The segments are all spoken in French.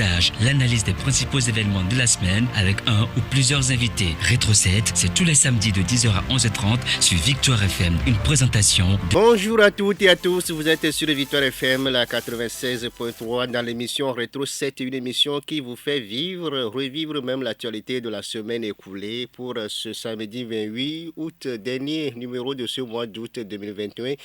reportages, l'analyse des principaux événements de la semaine avec un ou plusieurs invités. Rétro 7, c'est tous les samedis de 10h à 11h30 sur Victoire FM. Une présentation. Bonjour à toutes et à tous, vous êtes sur Victoire FM, la 96.3 dans l'émission Rétro 7, une émission qui vous fait revivre même l'actualité de la semaine écoulée pour ce samedi 28 août, dernier numéro de ce mois d'août 2021.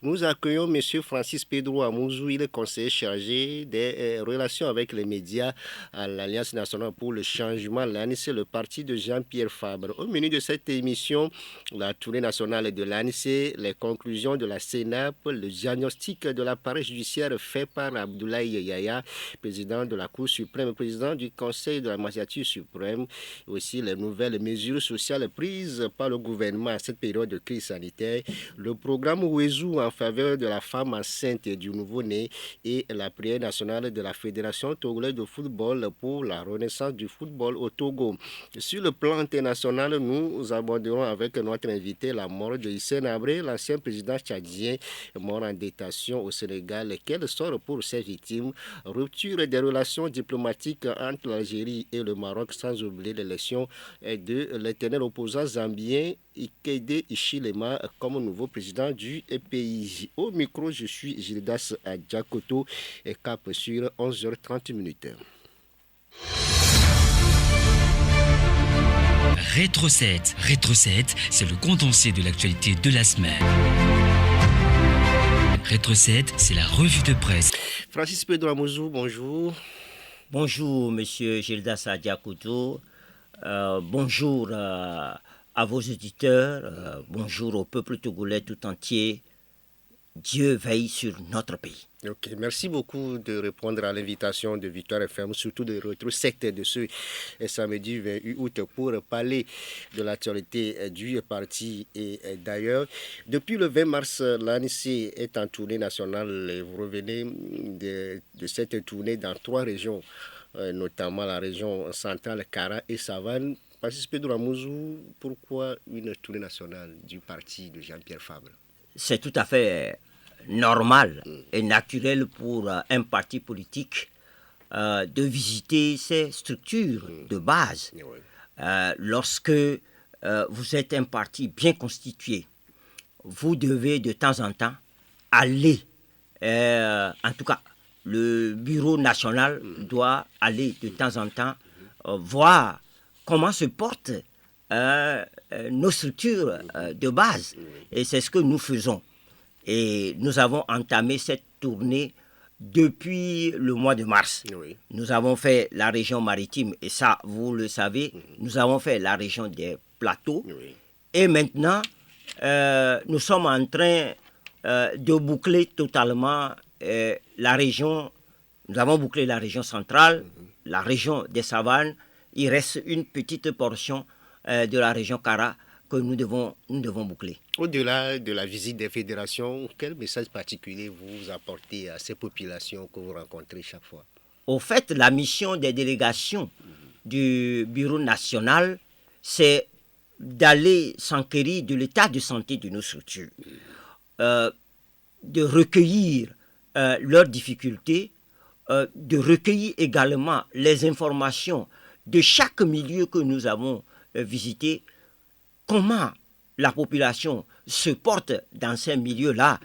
Nous accueillons M. Francis Pedro Amouzou, il est conseiller chargé des relations avec les médias à l'Alliance nationale pour le changement, l'ANC, le parti de Jean-Pierre Fabre. Au menu de cette émission, la tournée nationale de l'ANC, les conclusions de la CENAP, le diagnostic de l'appareil judiciaire fait par Abdoulaye Yaya, président de la Cour suprême, président du Conseil de la magistrature suprême, aussi les nouvelles mesures sociales prises par le gouvernement à cette période de crise sanitaire, le programme Ouezou en faveur de la femme enceinte et du nouveau-né et la prière nationale de la Fédération togolaise de football pour la renaissance du football au Togo. Sur le plan international, nous aborderons avec notre invité la mort de Hissène Habré, l'ancien président tchadien mort en détention au Sénégal. Quel sort pour ses victimes? Rupture des relations diplomatiques entre l'Algérie et le Maroc, sans oublier l'élection de l'éternel opposant zambien Ikede Hichilema comme nouveau président du pays. Au micro, je suis Gildas Adjakoto et cap sur 11h30. Rétro 7. Rétro 7, c'est le condensé de l'actualité de la semaine. Rétro 7, c'est la revue de presse. Francis Pedro Amouzou, bonjour. Bonjour, monsieur Gildas Adjakoto. Bonjour à vos auditeurs. Bonjour au peuple togolais tout entier. Dieu veille sur notre pays. Ok, merci beaucoup de répondre à l'invitation de Victoire FM, surtout de Rétro 7 de ce samedi 28 août pour parler de l'actualité du parti et d'ailleurs. Depuis le 20 mars, l'ANC est en tournée nationale et vous revenez de cette tournée dans 3 régions, notamment la région centrale, Kara et Savane. Francis Pedro Amouzou, pourquoi une tournée nationale du parti de Jean-Pierre Fabre? C'est tout à fait normal et naturel pour un parti politique de visiter ces structures de base. Lorsque vous êtes un parti bien constitué, vous devez de temps en temps aller, en tout cas le bureau national doit aller de temps en temps voir comment se portent nos structures de base. Et c'est ce que nous faisons. Et nous avons entamé cette tournée depuis le mois de mars. Oui. Nous avons fait la région maritime, et ça, vous le savez, nous avons fait la région des plateaux. Oui. Et maintenant, nous sommes en train de boucler totalement la région. Nous avons bouclé la région centrale, la région des savanes. Il reste une petite portion de la région Kara que nous devons boucler. Au-delà de la visite des fédérations, quel message particulier vous apportez à ces populations que vous rencontrez chaque fois? Au fait, la mission des délégations du bureau national, c'est d'aller s'enquérir de l'état de santé de nos structures, de recueillir leurs difficultés, de recueillir également les informations de chaque milieu que nous avons visité, comment la population se porte dans ces milieux-là,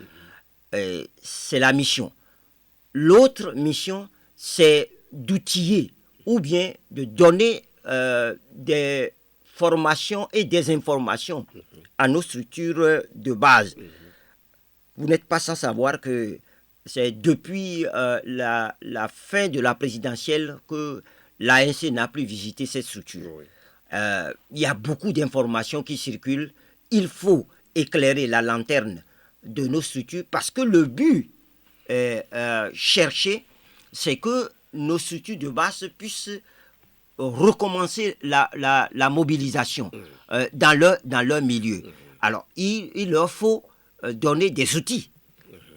c'est la mission. L'autre mission, c'est d'outiller ou bien de donner des formations et des informations à nos structures de base. Vous n'êtes pas sans savoir que c'est depuis la fin de la présidentielle que l'ANC n'a plus visité cette structure. Oui. Il y a beaucoup d'informations qui circulent. Il faut éclairer la lanterne de nos structures parce que le but cherché, c'est que nos structures de base puissent recommencer la mobilisation dans leur milieu. Alors, il leur faut donner des outils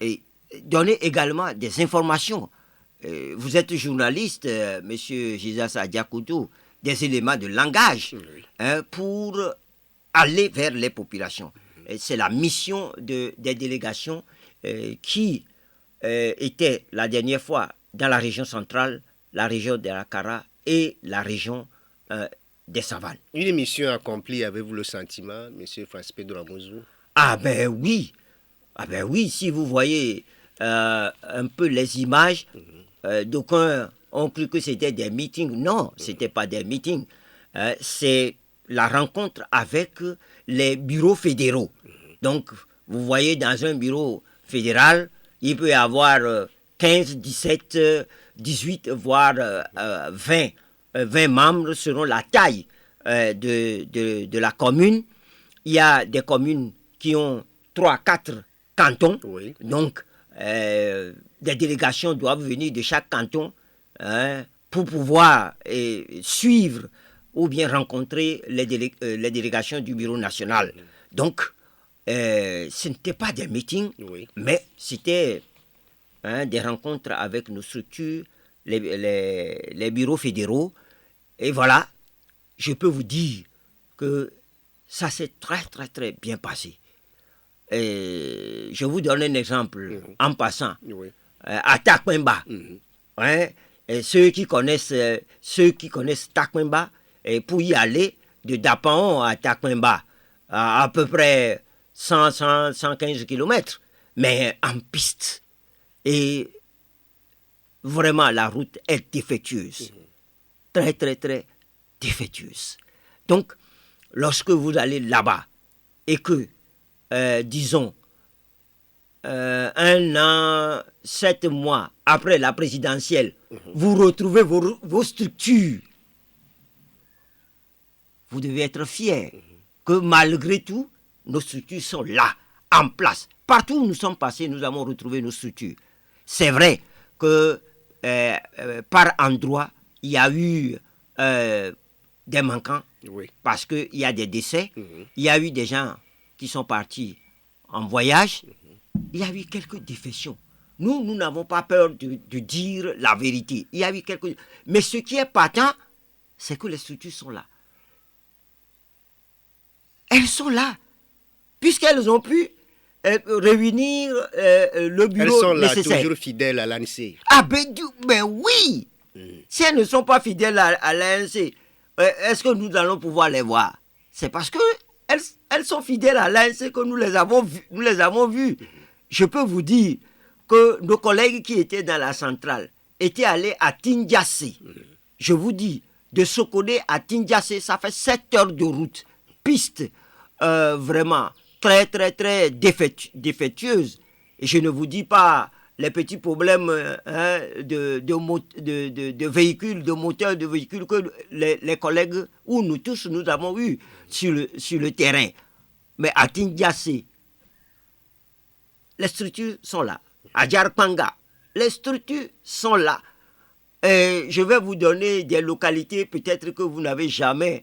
et donner également des informations. Vous êtes journaliste, monsieur Gildas Adjakoto, des éléments de langage pour aller vers les populations. Et c'est la mission des délégations qui était la dernière fois dans la région centrale, la région de la Kara et la région des savanes. Une mission accomplie, avez-vous le sentiment, M. Francis Pedro Amouzou? Ah ben oui, si vous voyez un peu les images, d'aucuns ont cru que c'était des meetings. Non, ce n'était pas des meetings. C'est la rencontre avec les bureaux fédéraux. Donc, vous voyez, dans un bureau fédéral, il peut y avoir 15, 17, 18, voire 20 membres selon la taille de la commune. Il y a des communes qui ont 3, 4 cantons. Oui. Donc, des délégations doivent venir de chaque canton pour pouvoir suivre ou bien rencontrer les délégations du bureau national. Donc, ce n'était pas des meetings, Oui. mais c'était des rencontres avec nos structures, les bureaux fédéraux. Et voilà, je peux vous dire que ça s'est très, très, très bien passé. Et je vous donne un exemple en passant. Oui. À Takwemba, et ceux qui connaissent Takwemba, et pour y aller de Dapaon à Takwemba, à peu près 115 km, mais en piste. Et vraiment, la route est défectueuse. Très, très, très défectueuse. Donc, lorsque vous allez là-bas et que, disons, 1 an, 7 mois après la présidentielle, vous retrouvez vos structures, vous devez être fiers que malgré tout, nos structures sont là, en place. Partout où nous sommes passés, nous avons retrouvé nos structures. C'est vrai que par endroits, il y a eu des manquants, Oui. parce qu'il y a des décès, il y a eu des gens qui sont partis en voyage, il y a eu quelques défections. Nous n'avons pas peur de dire la vérité. Il y a eu quelques... Mais ce qui est patent, c'est que les structures sont là. Elles sont là, puisqu'elles ont pu réunir le bureau Elles sont là, nécessaire. toujours fidèles à l'ANC. Ah ben oui. Si elles ne sont pas fidèles à l'ANC, est-ce que nous allons pouvoir les voir? C'est parce que elles sont fidèles à l'ANC que nous les avons vues. Je peux vous dire que nos collègues qui étaient dans la centrale étaient allés à Tindiassé. Je vous dis, de Sokodé à Tindiassé, ça fait 7 heures de route. Piste vraiment très, très, très défectueuse. Et je ne vous dis pas les petits problèmes de véhicules, de moteurs de véhicules que les collègues ou nous tous, nous avons eu sur le terrain. Mais à Tindiassé, les structures sont là. À Djarpanga, les structures sont là. Et je vais vous donner des localités peut-être que vous n'avez jamais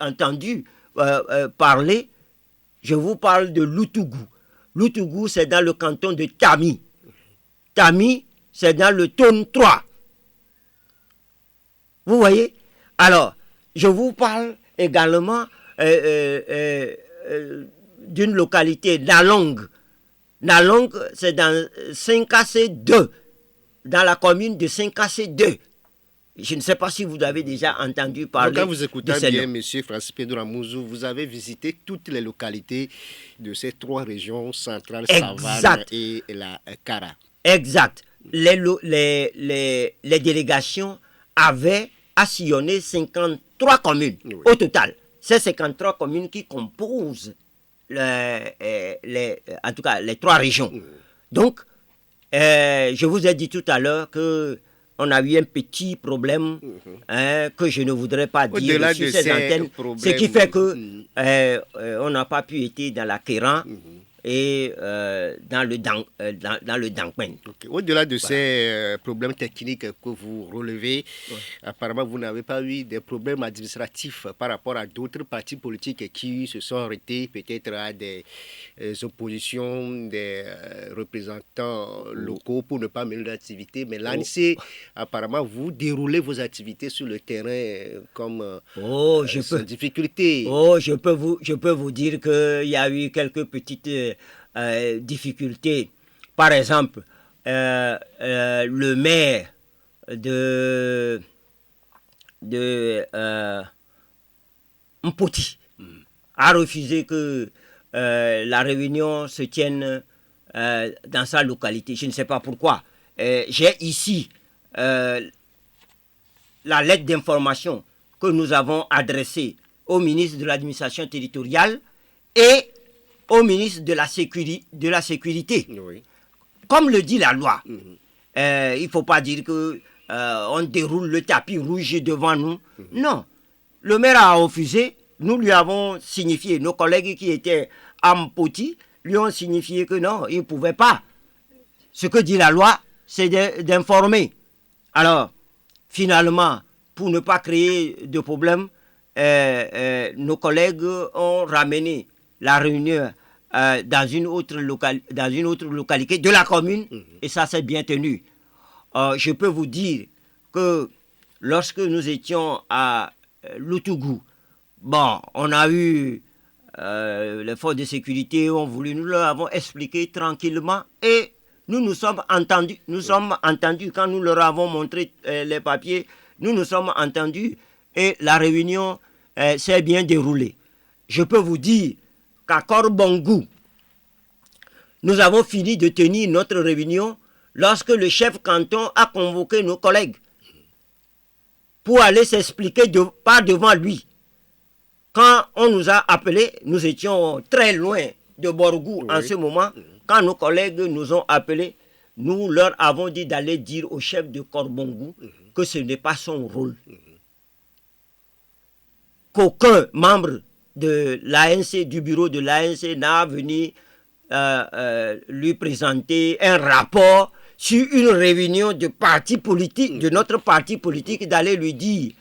entendu parler. Je vous parle de Loutougou. Loutougou, c'est dans le canton de Tami. Tami, c'est dans le Tone 3. Vous voyez? Alors, je vous parle également d'une localité, Nalong. Nalong, c'est dans 5AC2, dans la commune de 5AC2. Je ne sais pas si vous avez déjà entendu parler. Donc, quand vous écoutez de bien, M. Francis Pedro Amouzou, vous avez visité toutes les localités de ces 3 régions centrales, Savane et la Kara. Exact. Les délégations avaient à sillonner 53 communes au total. C'est 53 communes qui composent en tout cas les 3 régions. Donc, je vous ai dit tout à l'heure que on a eu un petit problème que je ne voudrais pas dire sur ces antennes. Ce qui fait que on n'a pas pu être dans la Kéran et dans le Dankmen. Okay. Au-delà de ces problèmes techniques que vous relevez, apparemment vous n'avez pas eu des problèmes administratifs par rapport à d'autres partis politiques qui se sont arrêtés peut-être à des oppositions, des représentants locaux pour ne pas mener l'activité. Mais l'ANC, apparemment, vous déroulez vos activités sur le terrain comme sans difficulté. Je peux vous dire qu'il y a eu quelques petites difficultés. Par exemple, le maire de Mpoti a refusé que la réunion se tienne dans sa localité. Je ne sais pas pourquoi. J'ai ici la lettre d'information que nous avons adressée au ministre de l'administration territoriale et au ministre de la sécurité. Oui. Comme le dit la loi, il ne faut pas dire que on déroule le tapis rouge devant nous. Non. Le maire a refusé. Nous lui avons signifié, nos collègues qui étaient à Mpoti lui ont signifié que non, ils ne pouvaient pas. Ce que dit la loi, c'est d'informer. Alors, finalement, pour ne pas créer de problème, nos collègues ont ramené la réunion dans une autre localité de la commune, et ça s'est bien tenu. Je peux vous dire que lorsque nous étions à Loutougou, bon, on a eu les forces de sécurité ont voulu, nous leur avons expliqué tranquillement et nous sommes entendus. Nous sommes entendus quand nous leur avons montré les papiers. Nous sommes entendus et la réunion s'est bien déroulée. Je peux vous dire qu'à Korbongou, nous avons fini de tenir notre réunion lorsque le chef canton a convoqué nos collègues pour aller s'expliquer pas devant lui. Quand on nous a appelés, nous étions très loin de Borgou en ce moment. Quand nos collègues nous ont appelés, nous leur avons dit d'aller dire au chef de Korbongou que ce n'est pas son rôle. Qu'aucun membre de l'ANC, du bureau de l'ANC, n'a venu lui présenter un rapport sur une réunion de parti politique, de notre parti politique, d'aller lui dire.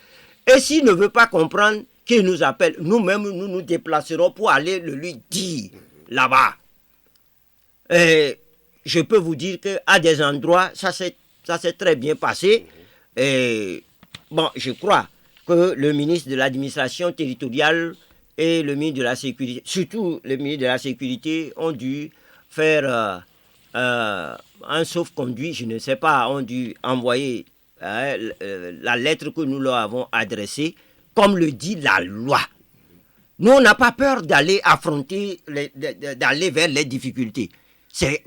Et s'il ne veut pas comprendre, qu'il nous appelle, nous-mêmes, nous nous déplacerons pour aller le lui dire là-bas. Et je peux vous dire qu'à des endroits, ça s'est très bien passé. Et bon, je crois que le ministre de l'administration territoriale et le ministre de la sécurité, surtout le ministre de la sécurité, ont dû faire un sauf-conduit, je ne sais pas, ont dû envoyer la lettre que nous leur avons adressée, comme le dit la loi. Nous, on n'a pas peur d'aller affronter, d'aller vers les difficultés.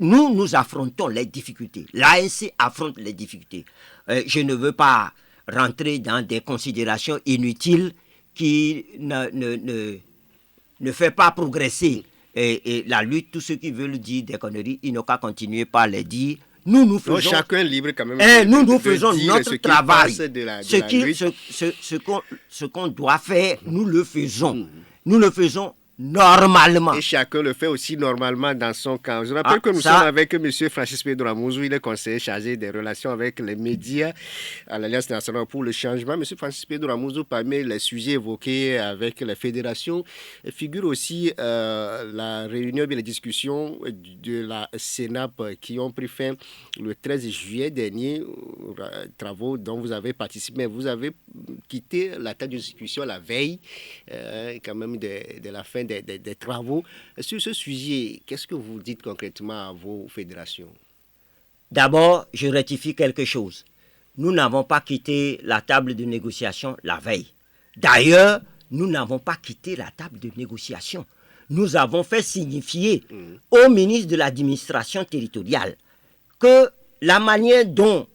Nous affrontons les difficultés. L'ANC affronte les difficultés. Je ne veux pas rentrer dans des considérations inutiles qui ne fait pas progresser et la lutte. Tous ceux qui veulent dire des conneries, ils n'ont qu'à continuer par les dire. Nous faisons. Donc chacun libre quand même. Nous faisons notre travail. Ce qu'on doit faire, nous le faisons. Nous le faisons normalement. Et chacun le fait aussi normalement dans son camp. Je rappelle que nous sommes avec M. Francis Pedro Amouzou, il est conseiller chargé des relations avec les médias à l'Alliance nationale pour le changement. M. Francis Pedro Amouzou, parmi les sujets évoqués avec les fédérations, figure aussi la réunion et les discussions de la CENAP qui ont pris fin le 13 juillet dernier, travaux dont vous avez participé. Vous avez quitté la table de discussion la veille quand même de la fin des travaux. Sur ce sujet, qu'est-ce que vous dites concrètement à vos fédérations? D'abord, je rectifie quelque chose. Nous n'avons pas quitté la table de négociation la veille. D'ailleurs, nous n'avons pas quitté la table de négociation. Nous avons fait signifier au ministre de l'administration territoriale que la manière dont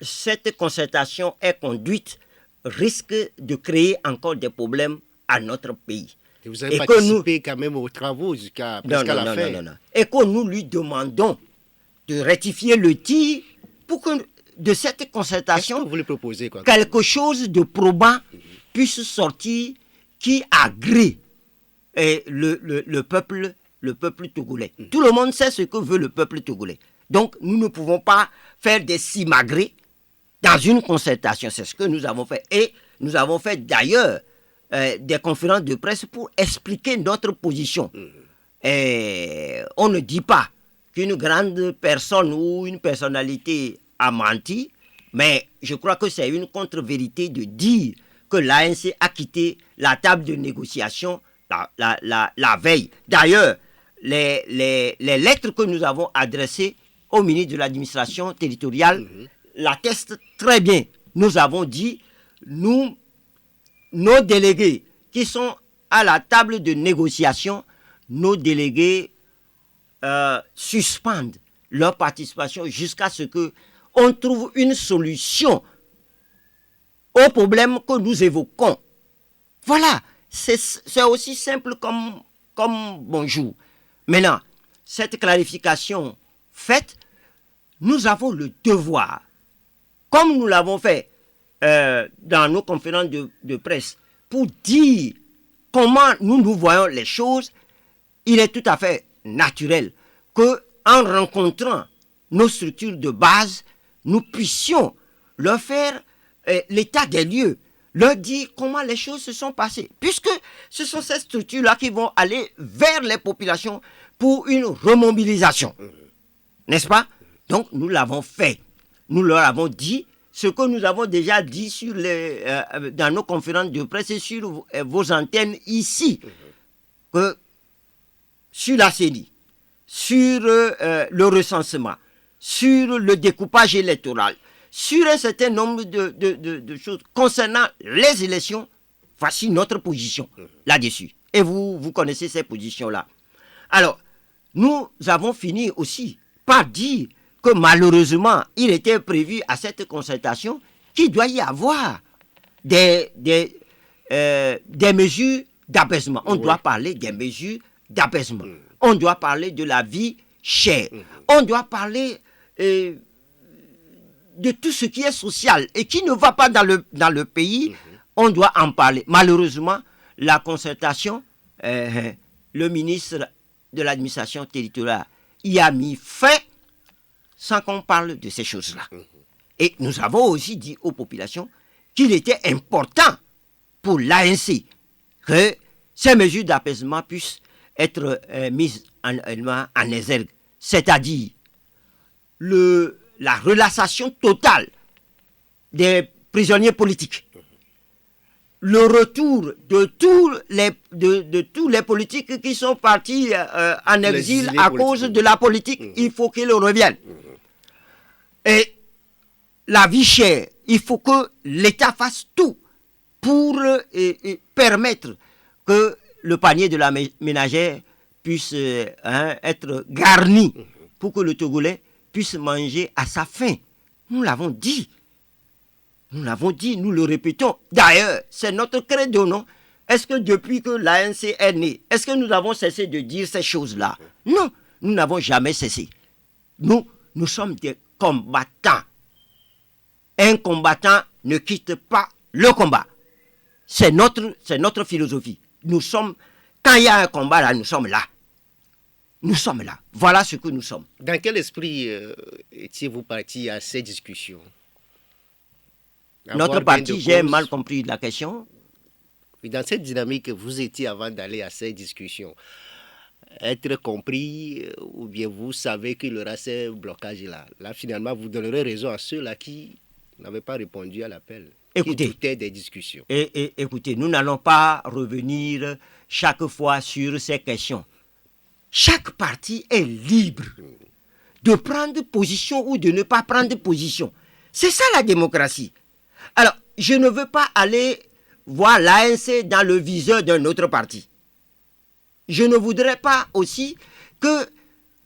cette concertation est conduite risque de créer encore des problèmes à notre pays. Et vous avez participé quand même aux travaux jusqu'à la fin. Non. Et que nous lui demandons de rectifier le tir pour que de cette concertation, vous voulez proposer quoi? Quelque chose de probant puisse sortir qui agrée le peuple togolais. Tout le monde sait ce que veut le peuple togolais. Donc nous ne pouvons pas faire des simagrées dans une concertation. C'est ce que nous avons fait. Et nous avons fait d'ailleurs des conférences de presse pour expliquer notre position. Et on ne dit pas qu'une grande personne ou une personnalité a menti, mais je crois que c'est une contre-vérité de dire que l'ANC a quitté la table de négociation la veille. D'ailleurs, les lettres que nous avons adressées au ministre de l'administration territoriale l'atteste très bien. Nous avons dit, nos délégués qui sont à la table de négociation, nos délégués suspendent leur participation jusqu'à ce qu'on trouve une solution au problème que nous évoquons. Voilà, c'est aussi simple comme bonjour. Maintenant, cette clarification faite, nous avons le devoir, comme nous l'avons fait dans nos conférences de presse, pour dire comment nous voyons les choses. Il est tout à fait naturel qu'en rencontrant nos structures de base, nous puissions leur faire l'état des lieux, leur dire comment les choses se sont passées. Puisque ce sont ces structures-là qui vont aller vers les populations pour une remobilisation. N'est-ce pas? Donc nous l'avons fait. Nous leur avons dit ce que nous avons déjà dit dans nos conférences de presse et sur vos antennes ici. Que sur la CENI, sur le recensement, sur le découpage électoral, sur un certain nombre de choses concernant les élections, voici notre position là-dessus. Et vous connaissez ces positions-là. Alors, nous avons fini aussi par dire que malheureusement, il était prévu à cette concertation qu'il doit y avoir des mesures d'apaisement. On doit parler des mesures d'apaisement. On doit parler de la vie chère. On doit parler de tout ce qui est social et qui ne va pas dans le pays. On doit en parler. Malheureusement, la concertation, le ministre de l'administration territoriale y a mis fin sans qu'on parle de ces choses-là. Et nous avons aussi dit aux populations qu'il était important pour l'ANC que ces mesures d'apaisement puissent être mises en exergue, c'est-à-dire la relaxation totale des prisonniers politiques, le retour de tous les politiques qui sont partis en exil à cause de la politique, il faut qu'ils reviennent. Et la vie chère, il faut que l'État fasse tout pour permettre que le panier de la ménagère puisse être garni pour que le Togolais puisse manger à sa faim. Nous l'avons dit. Nous l'avons dit, nous le répétons. D'ailleurs, c'est notre credo, non? Est-ce que depuis que l'ANC est née, est-ce que nous avons cessé de dire ces choses-là? Non, nous n'avons jamais cessé. Nous sommes des combattants. Un combattant ne quitte pas le combat. C'est notre philosophie. Quand il y a un combat là, nous sommes là. Nous sommes là. Voilà ce que nous sommes. Dans quel esprit étiez-vous parti à ces discussions? Notre parti, j'ai mal compris la question. Dans cette dynamique, vous étiez avant d'aller à ces discussions. Être compris, ou bien vous savez qu'il y aura ces blocages-là. Là, finalement, vous donnerez raison à ceux-là qui n'avaient pas répondu à l'appel. Écoutez, qui doutaient des discussions. Écoutez, nous n'allons pas revenir chaque fois sur ces questions. Chaque parti est libre de prendre position ou de ne pas prendre position. C'est ça la démocratie. Alors, je ne veux pas aller voir l'ANC dans le viseur d'un autre parti. Je ne voudrais pas aussi que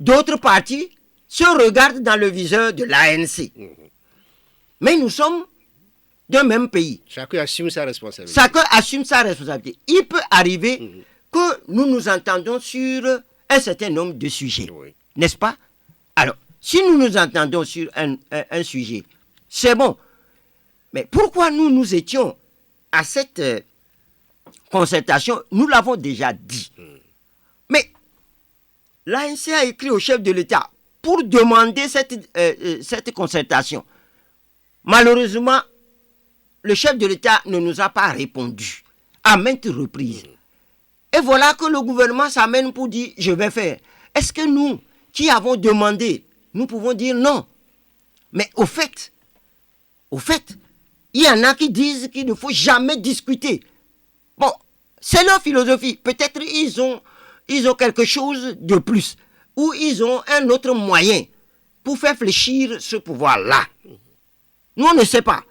d'autres partis se regardent dans le viseur de l'ANC. Mais nous sommes d'un même pays. Chacun assume sa responsabilité. Chacun assume sa responsabilité. Il peut arriver que nous nous entendons sur un certain nombre de sujets. Oui. N'est-ce pas? Alors, si nous nous entendons sur un sujet, c'est bon. Mais pourquoi nous étions à cette concertation? Nous l'avons déjà dit. Mais l'ANC a écrit au chef de l'État pour demander cette concertation. Malheureusement, le chef de l'État ne nous a pas répondu à maintes reprises. Et voilà que le gouvernement s'amène pour dire « je vais faire ». Est-ce que nous, qui avons demandé, nous pouvons dire non? Mais au fait, il y en a qui disent qu'il ne faut jamais discuter. Bon, c'est leur philosophie. Peut-être ils ont quelque chose de plus. Ou ils ont un autre moyen pour faire fléchir ce pouvoir-là. Nous, on ne sait pas.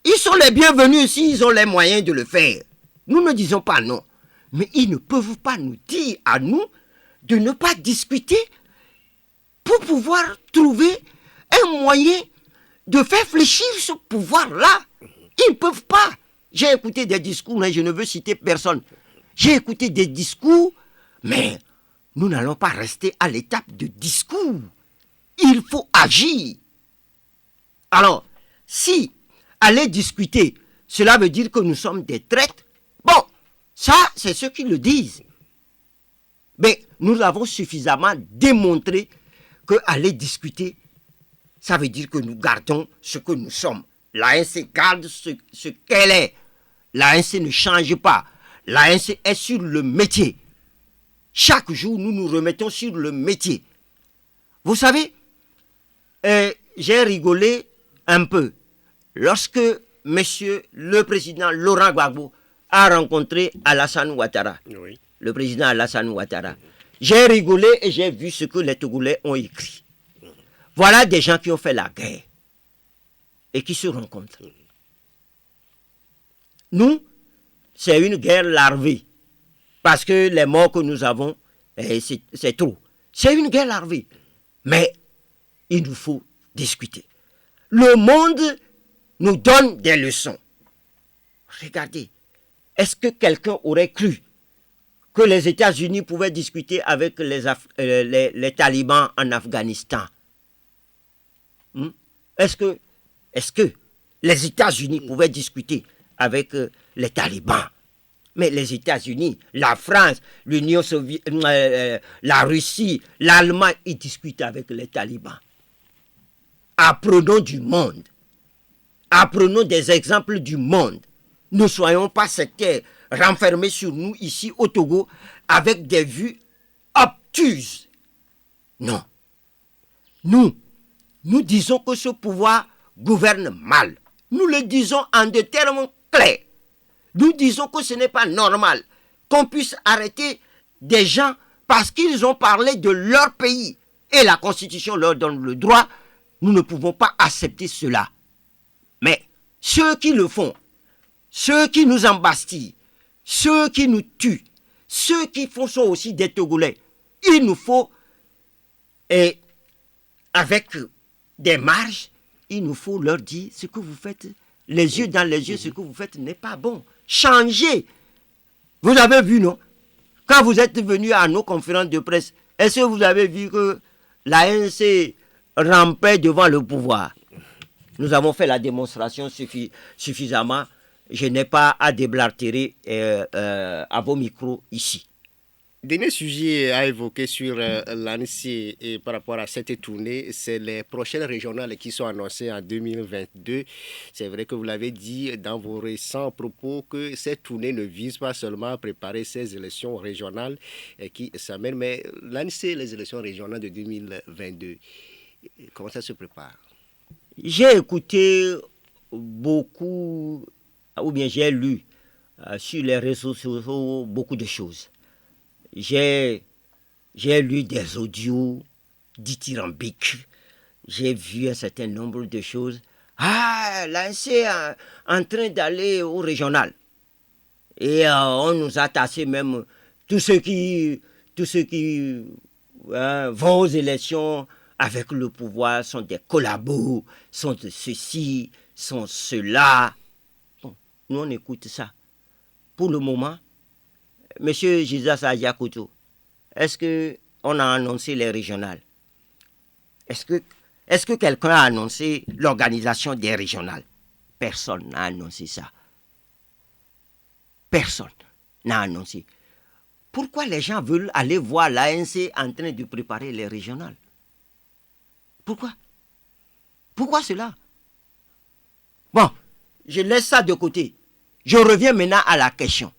Ils sont les bienvenus s'ils ont les moyens de le faire. Nous ne disons pas non. Mais ils ne peuvent pas nous dire à nous de ne pas discuter pour pouvoir trouver un moyen de faire fléchir ce pouvoir-là. Ils ne peuvent pas. J'ai écouté des discours, je ne veux citer personne. J'ai écouté des discours, mais nous n'allons pas rester à l'étape de discours. Il faut agir. Alors, si aller discuter, cela veut dire que nous sommes des traîtres, bon, ça, c'est ceux qui le disent. Mais nous avons suffisamment démontré que aller discuter, ça veut dire que nous gardons ce que nous sommes. L'ANC garde ce qu'elle est. L'ANC ne change pas. L'ANC est sur le métier. Chaque jour, nous nous remettons sur le métier. Vous savez, j'ai rigolé un peu lorsque monsieur le président Laurent Gbagbo a rencontré Alassane Ouattara. Oui. Le président Alassane Ouattara. J'ai rigolé et j'ai vu ce que les Togolais ont écrit. Voilà des gens qui ont fait la guerre et qui se rencontrent. Nous, c'est une guerre larvée. Parce que les morts que nous avons, c'est trop. C'est une guerre larvée. Mais il nous faut discuter. Le monde nous donne des leçons. Regardez, est-ce que quelqu'un aurait cru que les États-Unis pouvaient discuter avec les talibans en Afghanistan? Est-ce que les États-Unis pouvaient discuter avec les talibans? Mais les États-Unis, la France, l'Union soviétique, la Russie, l'Allemagne, ils discutent avec les talibans. Apprenons du monde. Apprenons des exemples du monde. Ne soyons pas sectaires, renfermés sur nous ici au Togo avec des vues obtuses. Non. Nous disons que ce pouvoir gouverne mal. Nous le disons en des termes clairs. Nous disons que ce n'est pas normal qu'on puisse arrêter des gens parce qu'ils ont parlé de leur pays et la Constitution leur donne le droit. Nous ne pouvons pas accepter cela. Mais ceux qui le font, ceux qui nous embastillent, ceux qui nous tuent, ceux qui font sont aussi des Togolais. Il nous faut, et avec des marges, il nous faut leur dire ce que vous faites, les yeux dans les yeux, ce que vous faites n'est pas bon. Changez. Vous avez vu, non? Quand vous êtes venu à nos conférences de presse, est-ce que vous avez vu que l'ANC rampait devant le pouvoir? Nous avons fait la démonstration suffisamment. Je n'ai pas à déblatérer à vos micros ici. Dernier sujet à évoquer sur l'ANC et par rapport à cette tournée, c'est les prochaines régionales qui sont annoncées en 2022. C'est vrai que vous l'avez dit dans vos récents propos que cette tournée ne vise pas seulement à préparer ces élections régionales qui s'amènent, mais l'ANC, les élections régionales de 2022, comment ça se prépare? J'ai écouté beaucoup, ou bien j'ai lu sur les réseaux sociaux beaucoup de choses. J'ai lu des audios dithyrambiques. J'ai vu un certain nombre de choses. Ah, l'ANC est en train d'aller au régional. Et on nous a tassé même tous ceux qui vont aux élections avec le pouvoir sont des collabos, sont de ceci, sont cela. Bon, nous on écoute ça. Pour le moment, Monsieur Jesus Ayakuto, est-ce qu'on a annoncé les régionales? Est-ce que quelqu'un a annoncé l'organisation des régionales? Personne n'a annoncé ça. Personne n'a annoncé. Pourquoi les gens veulent aller voir l'ANC en train de préparer les régionales? Pourquoi? Pourquoi cela? Bon, je laisse ça de côté. Je reviens maintenant à la question.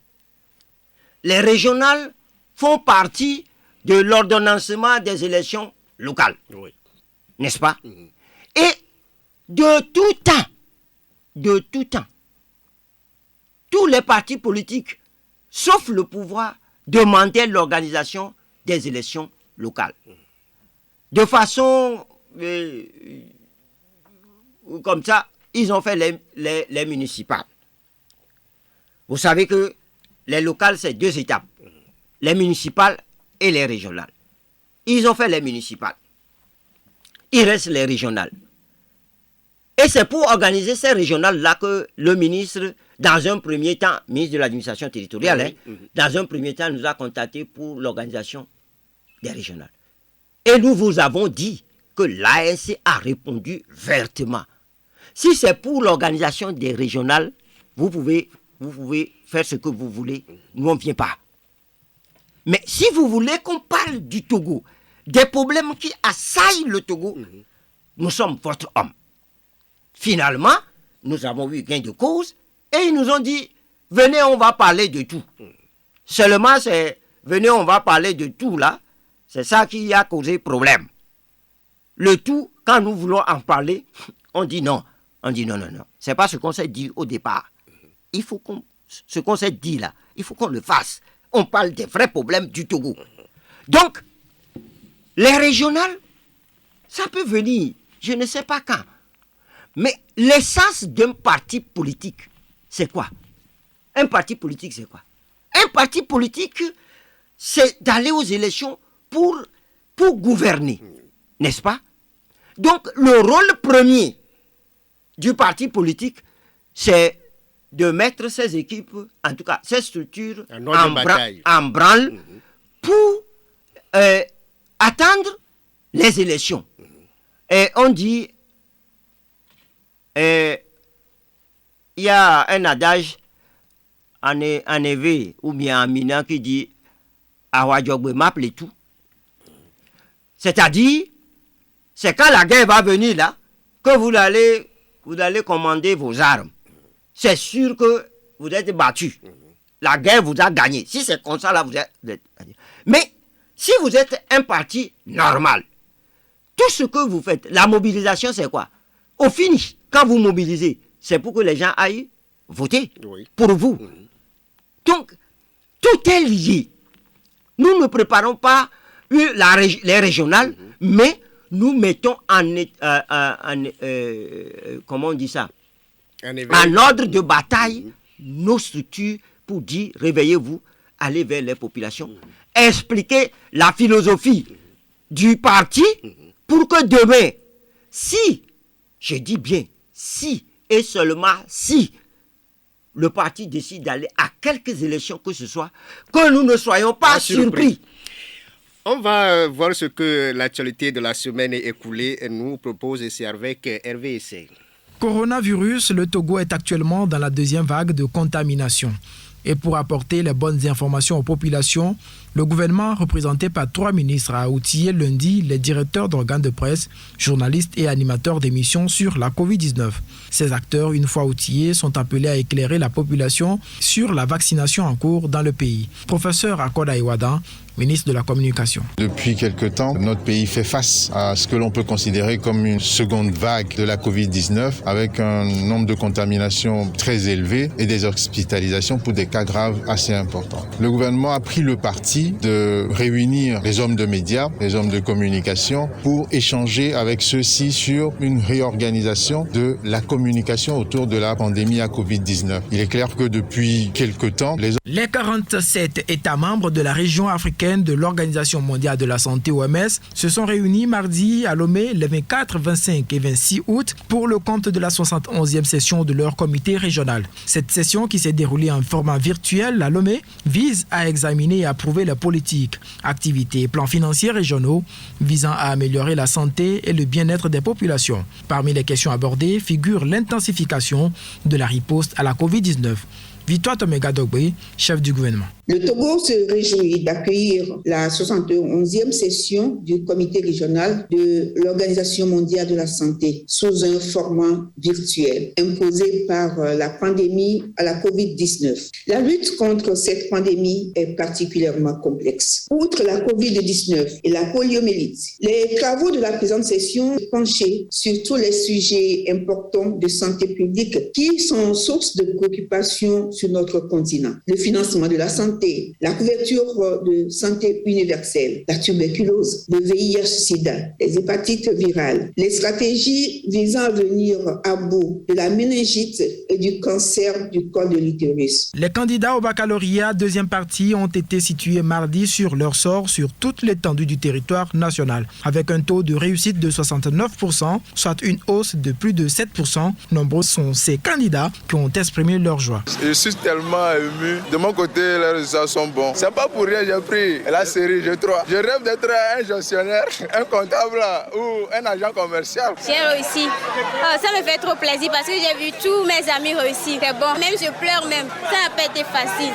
Les régionales font partie de l'ordonnancement des élections locales. Oui. N'est-ce pas? Et de tout temps, tous les partis politiques, sauf le pouvoir, demandaient l'organisation des élections locales. De façon comme ça, ils ont fait les municipales. Vous savez que les locales, c'est 2 étapes. Les municipales et les régionales. Ils ont fait les municipales. Il reste les régionales. Et c'est pour organiser ces régionales-là que le ministre, dans un premier temps, ministre de l'administration territoriale, dans un premier temps, nous a contactés pour l'organisation des régionales. Et nous vous avons dit que l'ANC a répondu vertement. Si c'est pour l'organisation des régionales, vous pouvez faire ce que vous voulez. Nous, on ne vient pas. Mais si vous voulez qu'on parle du Togo, des problèmes qui assaillent le Togo, nous sommes votre homme. Finalement, nous avons eu gain de cause et ils nous ont dit, venez, on va parler de tout. Seulement, c'est, venez, on va parler de tout là, c'est ça qui a causé problème. Le tout, quand nous voulons en parler, on dit non. On dit non. C'est pas ce qu'on s'est dit au départ. Il faut ce qu'on s'est dit là, il faut qu'on le fasse. On parle des vrais problèmes du Togo. Donc, les régionales, ça peut venir, je ne sais pas quand. Mais l'essence d'un parti politique, c'est quoi? Un parti politique, c'est quoi? Un parti politique, c'est d'aller aux élections pour gouverner, n'est-ce pas? Donc, le rôle premier du parti politique, c'est de mettre ses équipes, en tout cas ses structures, en branle pour attendre les élections. Et on dit, il y a un adage en Évé ou bien en Mina qui dit Awadjogbe m'appelle tout. C'est-à-dire, c'est quand la guerre va venir là que vous allez commander vos armes. C'est sûr que vous êtes battus. La guerre vous a gagné. Si c'est comme ça là, vous êtes gagné. Mais si vous êtes un parti normal, tout ce que vous faites, la mobilisation c'est quoi? Au finish, quand vous mobilisez, c'est pour que les gens aillent voter pour vous. Donc, tout est lié. Nous ne préparons pas les régionales, mais nous mettons comment on dit ça? En ordre de bataille nos structures pour dire réveillez-vous, allez vers les populations, expliquer la philosophie du parti pour que demain, si, je dis bien si et seulement si, le parti décide d'aller à quelques élections que ce soit, que nous ne soyons pas surpris. On va voir ce que l'actualité de la semaine écoulée nous propose, et c'est avec Hervé Essay. Coronavirus, le Togo est actuellement dans la 2e vague de contamination. Et pour apporter les bonnes informations aux populations, le gouvernement, représenté par 3 ministres, a outillé lundi les directeurs d'organes de presse, journalistes et animateurs d'émissions sur la Covid-19. Ces acteurs, une fois outillés, sont appelés à éclairer la population sur la vaccination en cours dans le pays. Professeur Akoda Iwadan, ministre de la Communication. Depuis quelque temps, notre pays fait face à ce que l'on peut considérer comme une seconde vague de la Covid-19 avec un nombre de contaminations très élevé et des hospitalisations pour des cas graves assez importants. Le gouvernement a pris le parti de réunir les hommes de médias, les hommes de communication pour échanger avec ceux-ci sur une réorganisation de la communication autour de la pandémie à Covid-19. Il est clair que depuis quelque temps, les 47 États membres de la région africaine de l'Organisation mondiale de la santé OMS se sont réunis mardi à Lomé les 24, 25 et 26 août pour le compte de la 71e session de leur comité régional. Cette session, qui s'est déroulée en format virtuel à Lomé, vise à examiner et approuver les politiques, activités et plans financiers régionaux visant à améliorer la santé et le bien-être des populations. Parmi les questions abordées figure l'intensification de la riposte à la Covid-19. Victoire Tomega Dogbe, chef du gouvernement. Le Togo se réjouit d'accueillir la 71e session du comité régional de l'Organisation mondiale de la santé sous un format virtuel imposé par la pandémie à la COVID-19. La lutte contre cette pandémie est particulièrement complexe. Outre la COVID-19 et la poliomyélite, les travaux de la présente session penchaient sur tous les sujets importants de santé publique qui sont source de préoccupation sur notre continent. Le financement de la santé, santé, la couverture de santé universelle, la tuberculose, le VIH-Sida, les hépatites virales, les stratégies visant à venir à bout de la méningite et du cancer du col de l'utérus. Les candidats au baccalauréat deuxième partie ont été situés mardi sur leur sort sur toute l'étendue du territoire national, avec un taux de réussite de 69%, soit une hausse de plus de 7%. Nombreux sont ces candidats qui ont exprimé leur joie. Je suis tellement ému. De mon côté, les résultats sont bons. C'est pas pour rien, j'ai pris la série G3. Je rêve d'être un gestionnaire, un comptable ou un agent commercial. J'ai réussi. Ça me fait trop plaisir parce que j'ai vu tous mes amis réussir. C'est bon. Même je pleure même. Ça n'a pas été facile.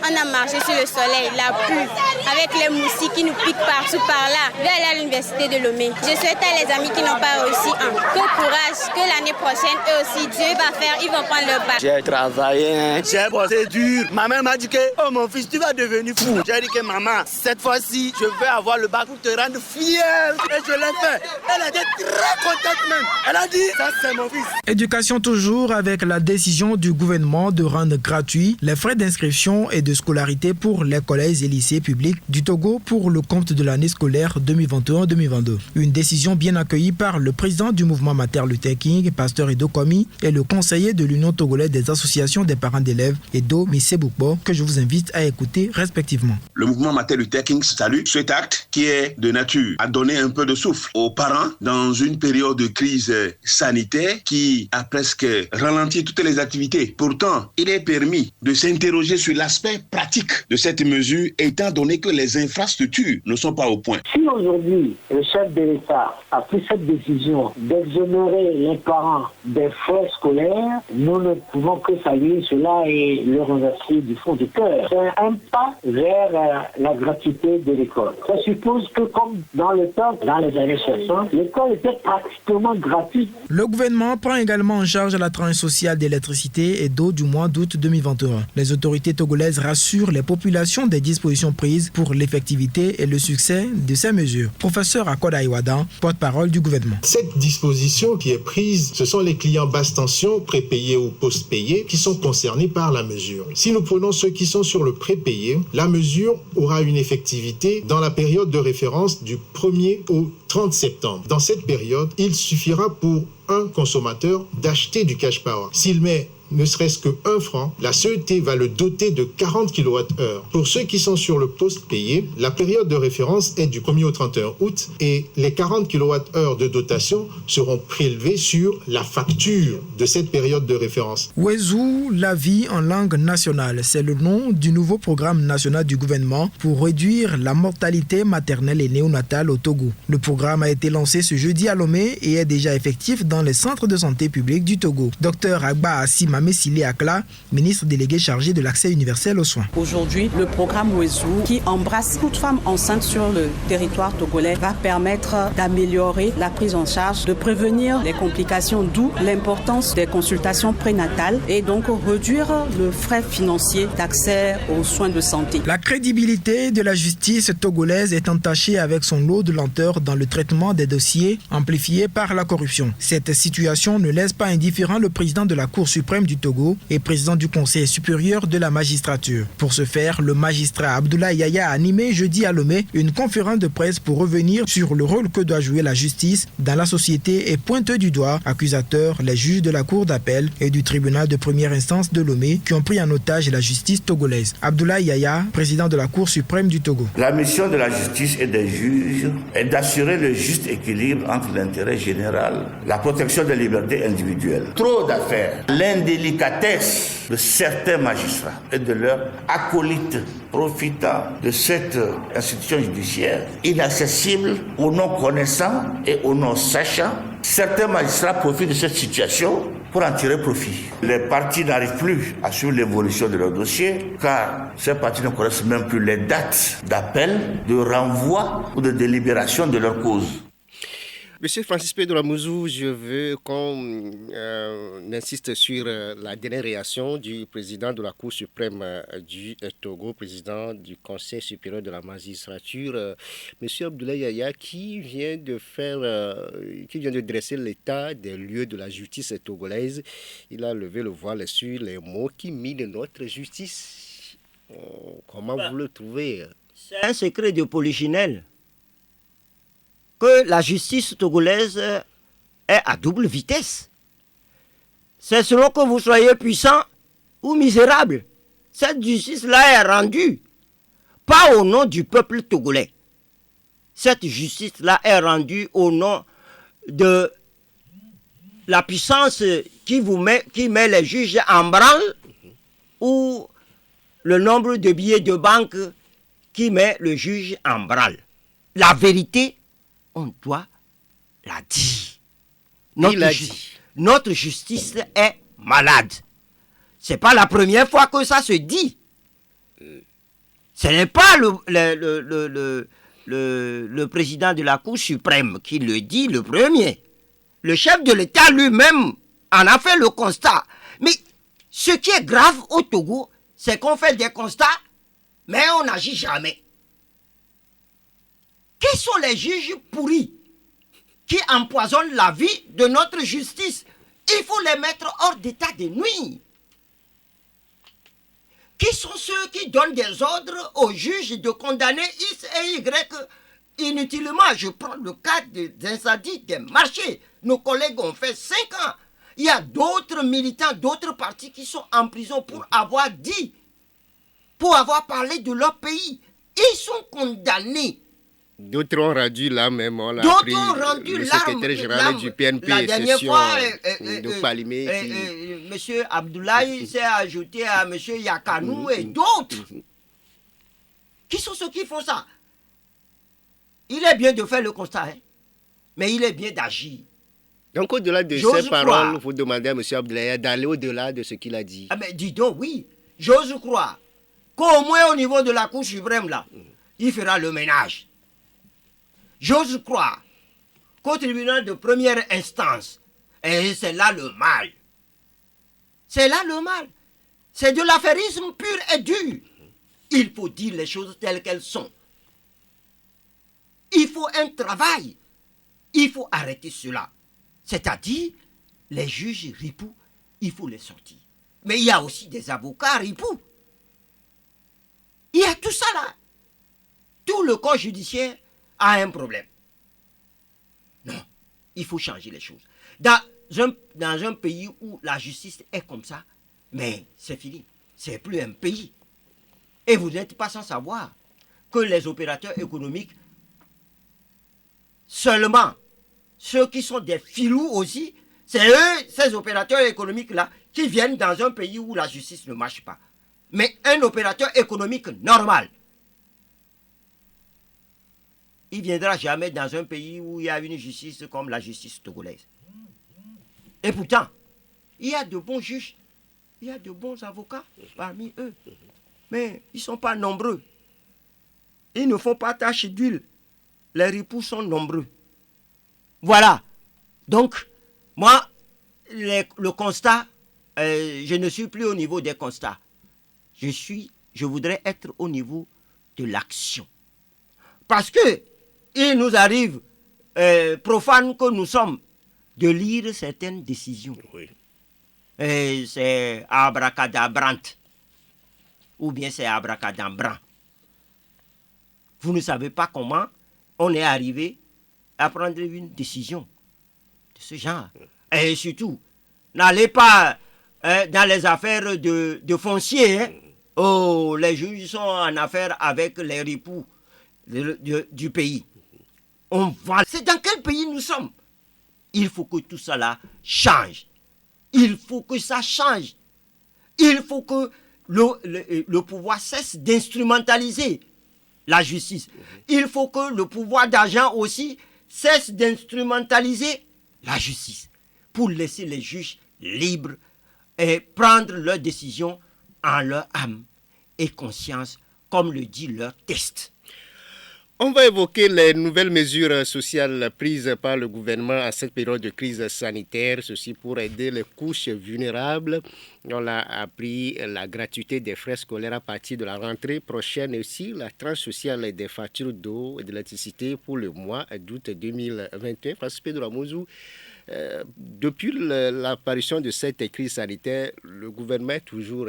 On a marché sur le soleil, la pluie, avec les moustiques qui nous piquent partout par là. Je vais aller à l'université de Lomé. Je souhaite à les amis qui n'ont pas réussi que courage, que l'année prochaine, eux aussi, Dieu va faire, ils vont prendre leur bac. J'ai travaillé, j'ai bossé dur. Ma mère m'a dit que, oh mon fils, tu vas devenir fou. J'ai dit que maman, cette fois-ci, je vais avoir le bac pour te rendre fier. Et je l'ai fait. Elle était très contente même. Elle a dit, ça c'est mon fils. Éducation toujours avec la décision du gouvernement de rendre gratuits les frais d'inscription et de scolarité pour les collèges et lycées publics du Togo pour le compte de l'année scolaire 2021-2022. Une décision bien accueillie par le président du mouvement Martin Luther King, Pasteur Edo Komi, et le conseiller de l'Union togolaise des associations des parents d'élèves, Edo Misebukbo, que je vous invite à écouter respectivement. Le mouvement Martin Luther King salue cet acte qui est de nature à donner un peu de souffle aux parents dans une période de crise sanitaire qui a presque ralenti toutes les activités. Pourtant, il est permis de s'interroger sur l'aspect pratique de cette mesure étant donné que les infrastructures ne sont pas au point. Si aujourd'hui le chef de l'État a pris cette décision d'exonérer les parents des frais scolaires, nous ne pouvons que saluer cela et le remercier du fond du cœur. C'est un pas vers la gratuité de l'école. Ça suppose que comme dans le temps, dans les années 60, l'école était pratiquement gratuite. Le gouvernement prend également en charge la tranche sociale d'électricité et d'eau du mois d'août 2021. Les autorités togolaises rassurent les populations des dispositions prises pour l'effectivité et le succès de ces mesures. Professeur Akoda Iwadan, porte-parole du gouvernement. Cette disposition qui est prise, ce sont les clients basse tension, prépayés ou post-payés, qui sont concernés par la mesure. Si nous prenons ceux qui sont sur le prépayé, la mesure aura une effectivité dans la période de référence du 1er au 30 septembre. Dans cette période, il suffira pour un consommateur d'acheter du cash power. S'il met ne serait-ce que 1 franc, la CET va le doter de 40 kWh. Pour ceux qui sont sur le poste payé, la période de référence est du 1er au 31 août et les 40 kWh de dotation seront prélevés sur la facture de cette période de référence. Wezu, la vie en langue nationale, c'est le nom du nouveau programme national du gouvernement pour réduire la mortalité maternelle et néonatale au Togo. Le programme a été lancé ce jeudi à Lomé et est déjà effectif dans les centres de santé publics du Togo. Dr Agba Assima Mamesile Akla, ministre délégué chargé de l'accès universel aux soins. Aujourd'hui, le programme Wezu, qui embrasse toute femme enceinte sur le territoire togolais, va permettre d'améliorer la prise en charge, de prévenir les complications, d'où l'importance des consultations prénatales et donc réduire le frais financier d'accès aux soins de santé. La crédibilité de la justice togolaise est entachée avec son lot de lenteur dans le traitement des dossiers amplifiés par la corruption. Cette situation ne laisse pas indifférent le président de la Cour suprême du Togo et président du Conseil supérieur de la magistrature. Pour ce faire, le magistrat Abdoulaye Yaya a animé jeudi à Lomé une conférence de presse pour revenir sur le rôle que doit jouer la justice dans la société et pointe du doigt accusateurs, les juges de la Cour d'appel et du tribunal de première instance de Lomé qui ont pris en otage la justice togolaise. Abdoulaye Yaya, président de la Cour suprême du Togo. La mission de la justice et des juges est d'assurer le juste équilibre entre l'intérêt général, la protection des libertés individuelles. Trop d'affaires, l'indélicatesse de certains magistrats et de leurs acolytes profitant de cette institution judiciaire inaccessible aux non-connaissants et aux non-sachants. Certains magistrats profitent de cette situation pour en tirer profit. Les parties n'arrivent plus à suivre l'évolution de leur dossier car ces parties ne connaissent même plus les dates d'appel, de renvoi ou de délibération de leur cause. Monsieur Francis Pedro Amouzou, je veux qu'on insiste sur la dernière réaction du président de la Cour suprême du Togo, président du Conseil supérieur de la magistrature, Monsieur Abdoulaye Yaya, qui vient de dresser l'état des lieux de la justice togolaise. Il a levé le voile sur les mots qui minent notre justice. Comment vous le trouvez? C'est un secret de polichinelle que la justice togolaise est à double vitesse. C'est selon que vous soyez puissant ou misérable. Cette justice-là est rendue pas au nom du peuple togolais. Cette justice-là est rendue au nom de la puissance qui met les juges en branle ou le nombre de billets de banque qui met le juge en branle. La vérité, on doit la dire. Notre justice est malade. Ce n'est pas la première fois que ça se dit. Ce n'est pas le président de la Cour suprême qui le dit le premier. Le chef de l'État lui-même en a fait le constat. Mais ce qui est grave au Togo, c'est qu'on fait des constats, mais on n'agit jamais. Qui sont les juges pourris qui empoisonnent la vie de notre justice? Il faut les mettre hors d'état de nuire. Qui sont ceux qui donnent des ordres aux juges de condamner X et Y inutilement? Je prends le cas d'incendie des marchés. Nos collègues ont fait 5 ans. Il y a d'autres militants, d'autres partis qui sont en prison pour avoir dit, pour avoir parlé de leur pays. Ils sont condamnés. D'autres ont rendu l'âme même. D'autres ont rendu le secrétaire général du PNP, la dernière fois, de Palimé. M. Abdoulaye s'est ajouté à M. Yakanou et d'autres. Qui sont ceux qui font ça? Il est bien de faire le constat, hein, mais il est bien d'agir. Donc au-delà de ces paroles, vous demandez à M. Abdoulaye d'aller au-delà de ce qu'il a dit. Ah mais dis donc, oui. J'ose croire qu'au moins au niveau de la Cour suprême, là, il fera le ménage. J'ose croire qu'au tribunal de première instance, et c'est là le mal. C'est là le mal. C'est de l'affairisme pur et dur. Il faut dire les choses telles qu'elles sont. Il faut un travail. Il faut arrêter cela. C'est-à-dire, les juges ripoux, il faut les sortir. Mais il y a aussi des avocats ripoux. Il y a tout ça là. Tout le corps judiciaire a un problème. Non, il faut changer les choses. Dans un pays où la justice est comme ça, mais c'est fini. C'est plus un pays. Et vous n'êtes pas sans savoir que les opérateurs économiques, seulement ceux qui sont des filous aussi, c'est eux, ces opérateurs économiques-là, qui viennent dans un pays où la justice ne marche pas. Mais un opérateur économique normal, il ne viendra jamais dans un pays où il y a une justice comme la justice togolaise. Et pourtant, il y a de bons juges, il y a de bons avocats parmi eux. Mais ils ne sont pas nombreux. Ils ne font pas tache d'huile. Les ripoux sont nombreux. Voilà. Donc, moi, le constat, je ne suis plus au niveau des constats. Je voudrais être au niveau de l'action. Parce que il nous arrive, profanes que nous sommes, de lire certaines décisions. Oui. C'est abracadabrant. Ou bien c'est abracadabran. Vous ne savez pas comment on est arrivé à prendre une décision de ce genre. Et surtout, n'allez pas dans les affaires de foncier. Hein. Oh, les juges sont en affaire avec les ripoux du pays. On voit. C'est dans quel pays nous sommes? Il faut que tout ça là change. Il faut que ça change. Il faut que le pouvoir cesse d'instrumentaliser la justice. Il faut que le pouvoir d'argent aussi cesse d'instrumentaliser la justice pour laisser les juges libres et prendre leurs décisions en leur âme et conscience, comme le dit leur texte. On va évoquer les nouvelles mesures sociales prises par le gouvernement à cette période de crise sanitaire, ceci pour aider les couches vulnérables. On a appris la gratuité des frais scolaires à partir de la rentrée prochaine et aussi la tranche sociale des factures d'eau et d'électricité pour le mois d'août 2021. Francis Pedro Amouzou, Depuis l'apparition de cette crise sanitaire, le gouvernement est toujours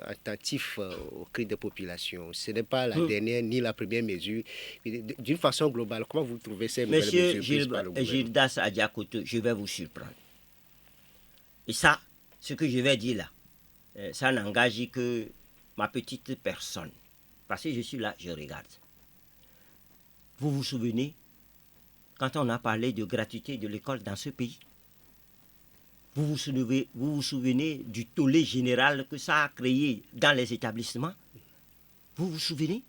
attentif aux cris des populations. Ce n'est pas la dernière ni la première mesure. D'une façon globale, comment vous trouvez ces nouvelles mesures prises par le gouvernement? Gildas Adiakoto, je vais vous surprendre. Et ça, ce que je vais dire là, ça n'engage que ma petite personne. Parce que je suis là, je regarde. Vous vous souvenez, quand on a parlé de gratuité de l'école dans ce pays, vous vous souvenez du tollé général que ça a créé dans les établissements? Vous vous souvenez?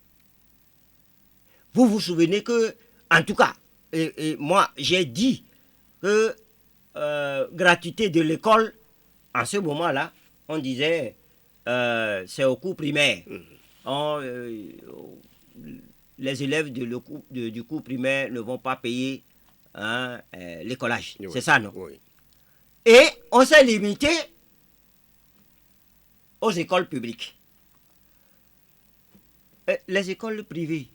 Vous vous souvenez que, en tout cas, et moi j'ai dit que gratuité de l'école, en ce moment-là, on disait c'est au cours primaire. Les élèves du cours primaire ne vont pas payer l'écolage. Oui, c'est ça, non? Oui. Et on s'est limité aux écoles publiques. Les écoles privées,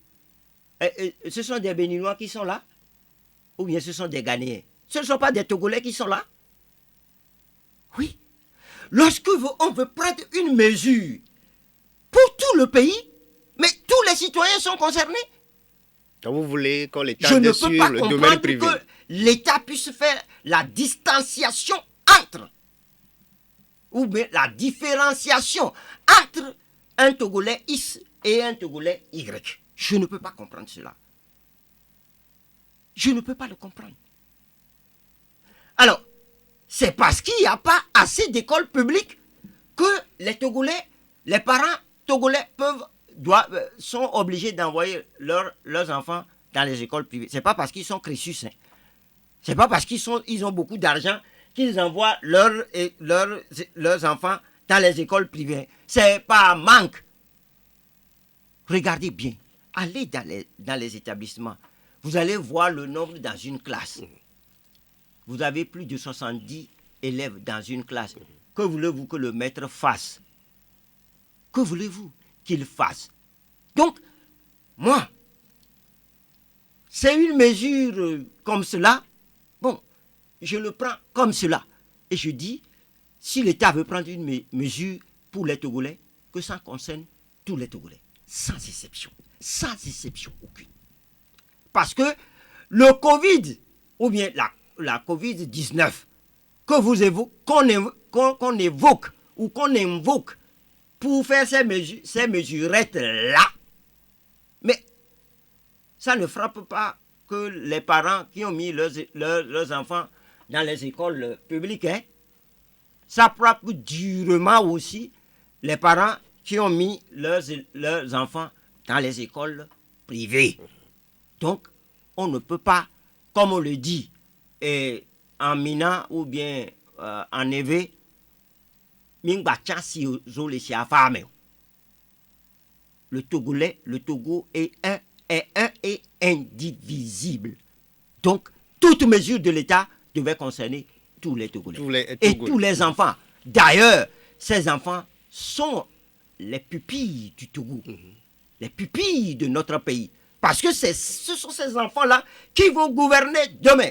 ce sont des Béninois qui sont là? Ou bien ce sont des Ghanéens? Ce ne sont pas des Togolais qui sont là? Oui. Lorsque on veut prendre une mesure pour tout le pays, mais tous les citoyens sont concernés. Quand vous voulez qu'on l'État sur le domaine privé. Je ne peux pas comprendre que l'État puisse faire la distanciation entre, ou bien la différenciation entre un Togolais X et un Togolais Y. Je ne peux pas comprendre cela. Je ne peux pas le comprendre. Alors, c'est parce qu'il n'y a pas assez d'écoles publiques que les Togolais, les parents Togolais sont obligés d'envoyer leurs enfants dans les écoles privées. C'est pas parce qu'ils sont crésus, hein. C'est pas parce qu'ils ont beaucoup d'argent qu'ils envoient leurs enfants dans les écoles privées. C'est pas manque. Regardez bien. Allez dans les établissements. Vous allez voir le nombre dans une classe. Vous avez plus de 70 élèves dans une classe. Que voulez-vous que le maître fasse? Que voulez-vous qu'il fasse? Donc, moi, c'est une mesure comme cela. Bon, je le prends comme cela. Et je dis, si l'État veut prendre une mesure pour les Togolais, que ça concerne tous les Togolais. Sans exception. Sans exception aucune. Parce que le Covid, ou bien la Covid-19, qu'on évoque ou qu'on invoque pour faire ces mesurettes-là, mais ça ne frappe pas que les parents qui ont mis leurs enfants dans les écoles publiques. Hein? Ça frappe durement aussi les parents qui ont mis leurs enfants dans les écoles privées. Donc, on ne peut pas, comme on le dit, en Mina ou bien en Évé, le Togo est un et indivisible. Donc, toute mesure de l'État devait concerner tous les Togolais. Et tous les enfants. D'ailleurs, ces enfants sont les pupilles du Togo, les pupilles de notre pays. Parce que ce sont ces enfants-là qui vont gouverner demain,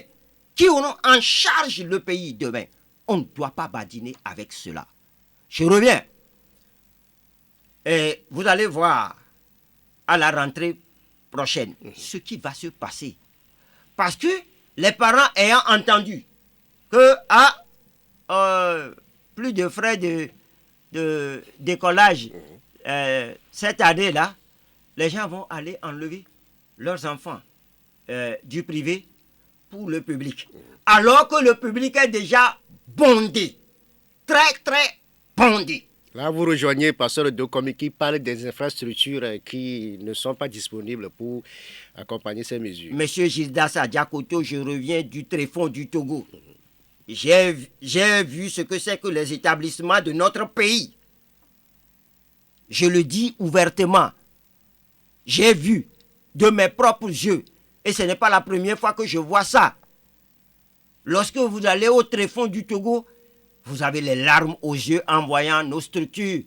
qui auront en charge le pays demain. On ne doit pas badiner avec cela. Je reviens. Et vous allez voir à la rentrée prochaine ce qui va se passer. Parce que les parents ayant entendu que plus de frais d'écolage cette année-là, les gens vont aller enlever leurs enfants du privé pour le public. Alors que le public est déjà bondé. Très, très bondé. Là, vous rejoignez Pasteur Dokomi qui parle des infrastructures qui ne sont pas disponibles pour accompagner ces mesures. Monsieur Gildas Adiakoto, je reviens du tréfonds du Togo. J'ai vu ce que c'est que les établissements de notre pays. Je le dis ouvertement. J'ai vu de mes propres yeux. Et ce n'est pas la première fois que je vois ça. Lorsque vous allez au tréfonds du Togo, vous avez les larmes aux yeux en voyant nos structures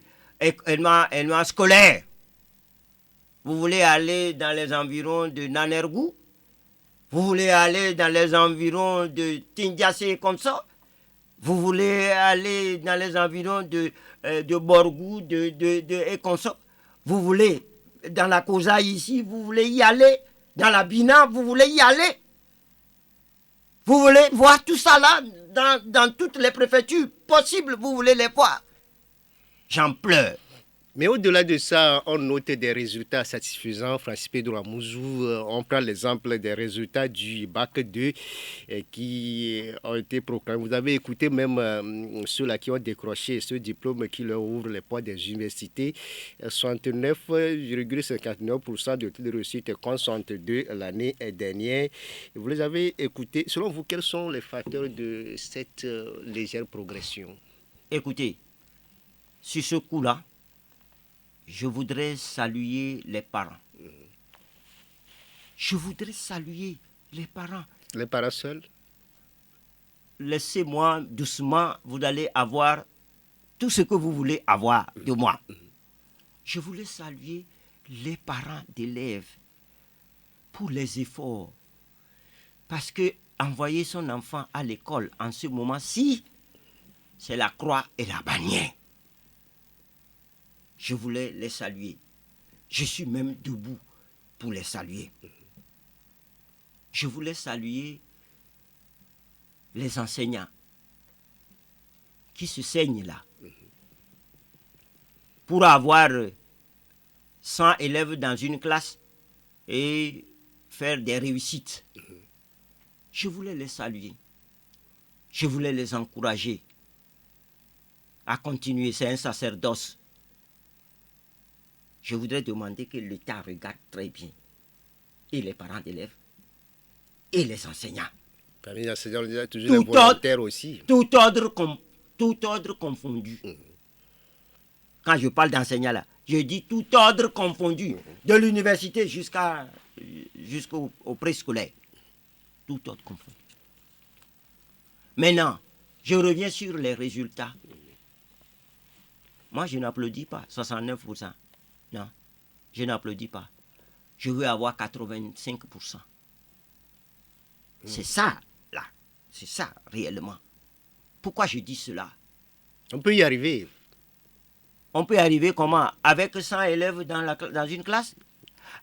scolaires. Vous voulez aller dans les environs de Nanergou, Vous voulez aller dans les environs de Tindiassé et comme ça? Vous voulez aller dans les environs de Borgou, et comme ça? Vous voulez dans la Kozaï ici, vous voulez y aller? Dans la Bina, vous voulez y aller? Vous voulez voir tout ça là, dans toutes les préfectures possibles, vous voulez les voir? J'en pleure. Mais au-delà de ça, on note des résultats satisfaisants. Francis Pedro Amouzou, on prend l'exemple des résultats du Bac 2 qui ont été proclamés. Vous avez écouté même ceux-là qui ont décroché ce diplôme qui leur ouvre les portes des universités. 69,59% de taux de réussite contre 62 l'année dernière. Vous les avez écoutés. Selon vous, quels sont les facteurs de cette légère progression? Écoutez, sur ce coup-là, je voudrais saluer les parents. Je voudrais saluer les parents. Les parents seuls? Laissez-moi doucement, vous allez avoir tout ce que vous voulez avoir de moi. Je voulais saluer les parents d'élèves pour les efforts. Parce que envoyer son enfant à l'école en ce moment-ci, c'est la croix et la bannière. Je voulais les saluer. Je suis même debout pour les saluer. Je voulais saluer les enseignants qui se saignent là pour avoir 100 élèves dans une classe et faire des réussites. Je voulais les saluer. Je voulais les encourager à continuer. C'est un sacerdoce. Je voudrais demander que l'État regarde très bien, et les parents d'élèves, et les enseignants. Parmi les enseignants, on dit toujours les volontaires aussi. Tout ordre confondu. Quand je parle d'enseignants là, je dis tout ordre confondu, de l'université jusqu'au préscolaire. Tout ordre confondu. Maintenant, je reviens sur les résultats. Moi, je n'applaudis pas 69%. Non, je n'applaudis pas. Je veux avoir 85%. C'est ça, là. C'est ça, réellement. Pourquoi je dis cela? On peut y arriver. On peut y arriver comment? Avec 100 élèves dans une classe?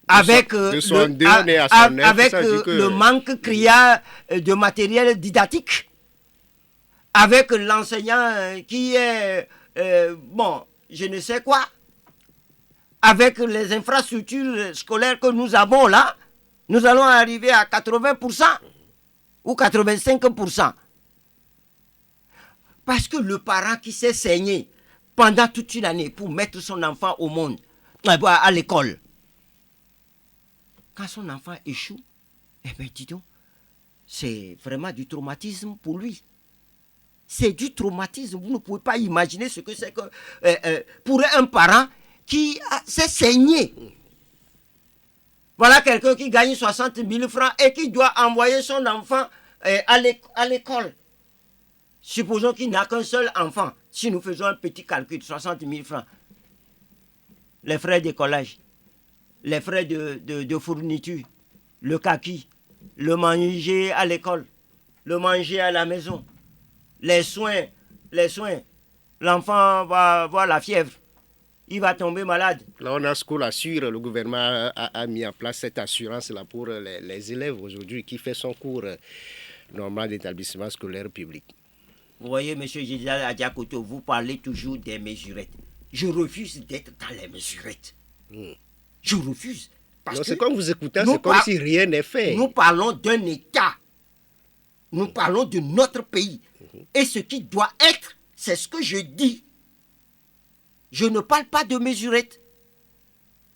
Avec, le manque criard de matériel didactique? Avec l'enseignant qui est, je ne sais quoi? Avec les infrastructures scolaires que nous avons là, nous allons arriver à 80% ou 85%. Parce que le parent qui s'est saigné pendant toute une année pour mettre son enfant au monde, à l'école, quand son enfant échoue, eh bien dis donc, c'est vraiment du traumatisme pour lui. C'est du traumatisme. Vous ne pouvez pas imaginer ce que c'est que pour un parent qui s'est saigné. Voilà quelqu'un qui gagne 60 000 francs et qui doit envoyer son enfant à l'école. Supposons qu'il n'a qu'un seul enfant. Si nous faisons un petit calcul, 60 000 francs. Les frais d'écolage, les frais de fourniture, le kaki, le manger à l'école, le manger à la maison, les soins. L'enfant va avoir la fièvre. Il va tomber malade. Là, on a School Assure. Le gouvernement a mis en place cette assurance-là pour les élèves aujourd'hui qui fait son cours normal d'établissement scolaire public. Vous voyez, M. Gisèle Adiakoto, vous parlez toujours des mesurettes. Je refuse d'être dans les mesurettes. Je refuse. C'est comme vous écoutez, c'est comme si rien n'est fait. Nous parlons d'un État. Nous parlons de notre pays. Et ce qui doit être, c'est ce que je dis. Je ne parle pas de mesurettes.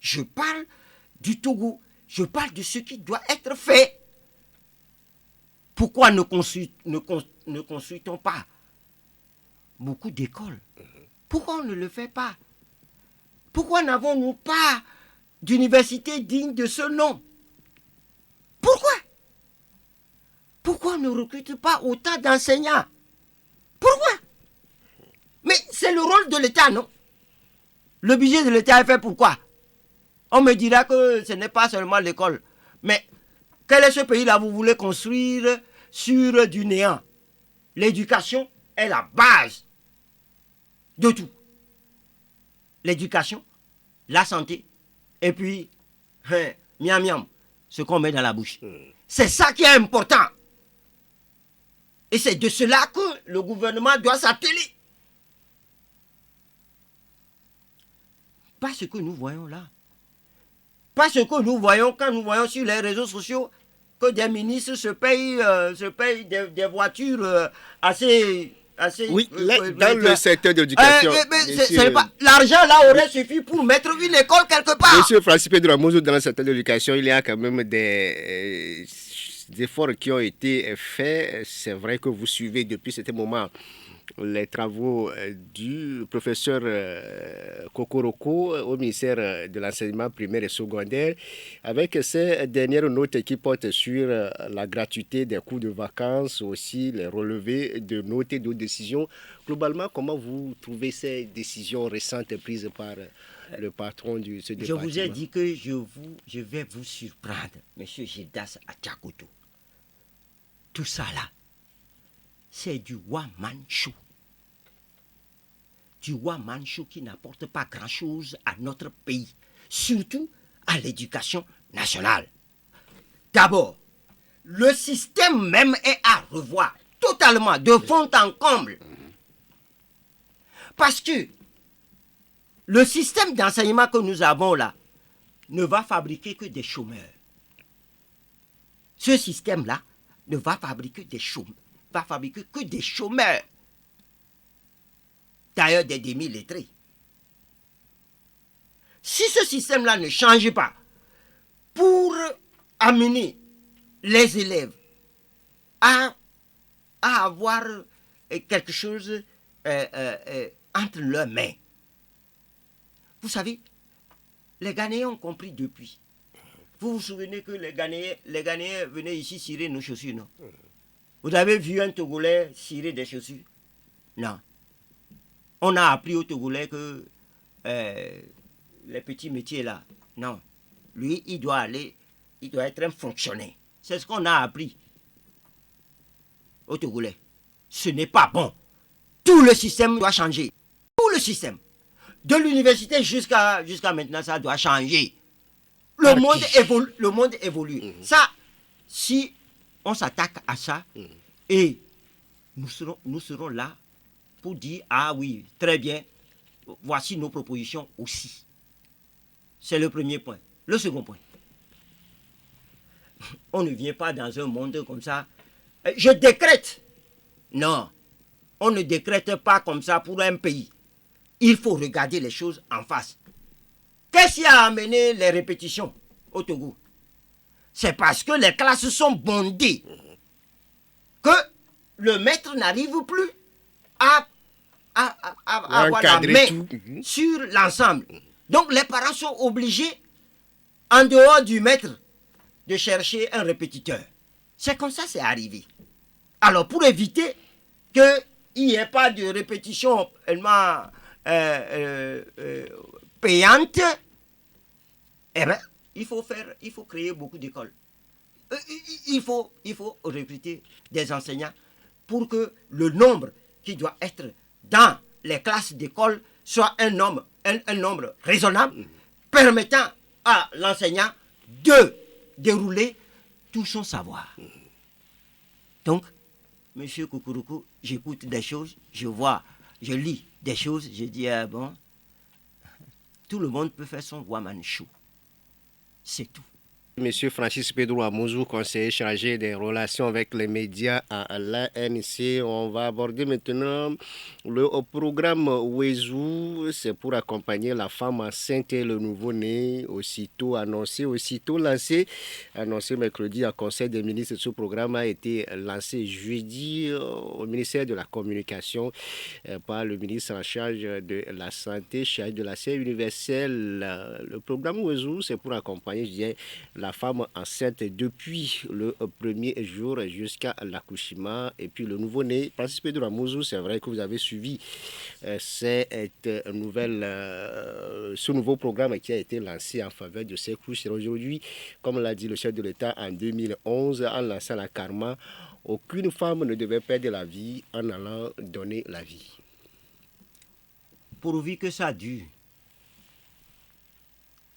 Je parle du Togo. Je parle de ce qui doit être fait. Pourquoi ne consultons pas beaucoup d'écoles? Pourquoi on ne le fait pas? Pourquoi n'avons-nous pas d'université digne de ce nom? Pourquoi on ne recrute pas autant d'enseignants? Pourquoi? Mais c'est le rôle de l'État, non? Le budget de l'État est fait pourquoi? On me dira que ce n'est pas seulement l'école. Mais Quel est ce pays-là vous voulez construire sur du néant? L'éducation est la base de tout. L'éducation, la santé, et puis, miam miam, ce qu'on met dans la bouche. C'est ça qui est important. Et c'est de cela que le gouvernement doit s'atteler. Pas ce que nous voyons là. Pas ce que nous voyons quand nous voyons sur les réseaux sociaux que des ministres se payent des voitures assez... Oui, dans le secteur de l'éducation. L'argent là aurait suffi pour mettre une école quelque part. Monsieur Francis Pedro Amouzou, dans le secteur de l'éducation, il y a quand même des efforts qui ont été faits. C'est vrai que vous suivez depuis ce moment les travaux du professeur Kokoroko au ministère de l'enseignement primaire et secondaire, avec ces dernières notes qui portent sur la gratuité des cours de vacances, aussi les relevés de notes et d'autres décisions. Globalement, comment vous trouvez ces décisions récentes prises par le patron de ce département? Je vous ai dit que je vais vous surprendre, monsieur Gildas Atchakoto. Tout ça là, c'est du one-man show. Du one-man show qui n'apporte pas grand-chose à notre pays, surtout à l'éducation nationale. D'abord, le système même est à revoir totalement, de fond en comble. Parce que le système d'enseignement que nous avons là ne va fabriquer que des chômeurs. Ce système-là ne va fabriquer que des chômeurs. D'ailleurs, des demi-lettrés. Si ce système-là ne change pas pour amener les élèves à avoir quelque chose entre leurs mains, vous savez, les Ghanéens ont compris depuis. Vous vous souvenez que les Ghanéens venaient ici cirer nos chaussures, non? Vous avez vu un Togolais cirer des chaussures? Non. On a appris aux Togolais que les petits métiers là, non. Lui, il doit être un fonctionnaire. C'est ce qu'on a appris aux Togolais. Ce n'est pas bon. Tout le système doit changer. Tout le système. De l'université jusqu'à maintenant, ça doit changer. Le monde évolue. Ça, si on s'attaque à ça, et nous serons là pour dire, ah oui, très bien, voici nos propositions aussi. C'est le premier point. Le second point. On ne vient pas dans un monde comme ça. Je décrète. Non, on ne décrète pas comme ça pour un pays. Il faut regarder les choses en face. Qu'est-ce qui a amené les répétitions au Togo? C'est parce que les classes sont bondées que le maître n'arrive plus à avoir la main sur l'ensemble. Donc les parents sont obligés, en dehors du maître, de chercher un répétiteur. C'est comme ça c'est arrivé. Alors pour éviter qu'il n'y ait pas de répétition payante, eh bien, il faut créer beaucoup d'écoles. Il faut recruter des enseignants pour que le nombre qui doit être dans les classes d'école soit un nombre raisonnable, permettant à l'enseignant de dérouler tout son savoir. Donc, monsieur Kukuruku, j'écoute des choses, je vois, je lis des choses, je dis, bon, tout le monde peut faire son one-man show. C'est tout. Monsieur Francis Pedro Amouzou, conseiller chargé des relations avec les médias à l'ANC. On va aborder maintenant le programme Wezu. C'est pour accompagner la femme enceinte et le nouveau-né, aussitôt lancé, annoncé mercredi à Conseil des ministres. Ce programme a été lancé jeudi au ministère de la Communication par le ministre en charge de la Santé, chargé de l'accès universel. Le programme Wezu, c'est pour accompagner la la femme enceinte depuis le premier jour jusqu'à l'accouchement. Et puis le nouveau-né, Francis Pedro Amouzou, c'est vrai que vous avez suivi ce nouveau programme qui a été lancé en faveur de ces couches. Aujourd'hui, comme l'a dit le chef de l'État en 2011, en lançant la Karma, aucune femme ne devait perdre la vie en allant donner la vie. Pourvu que ça dure.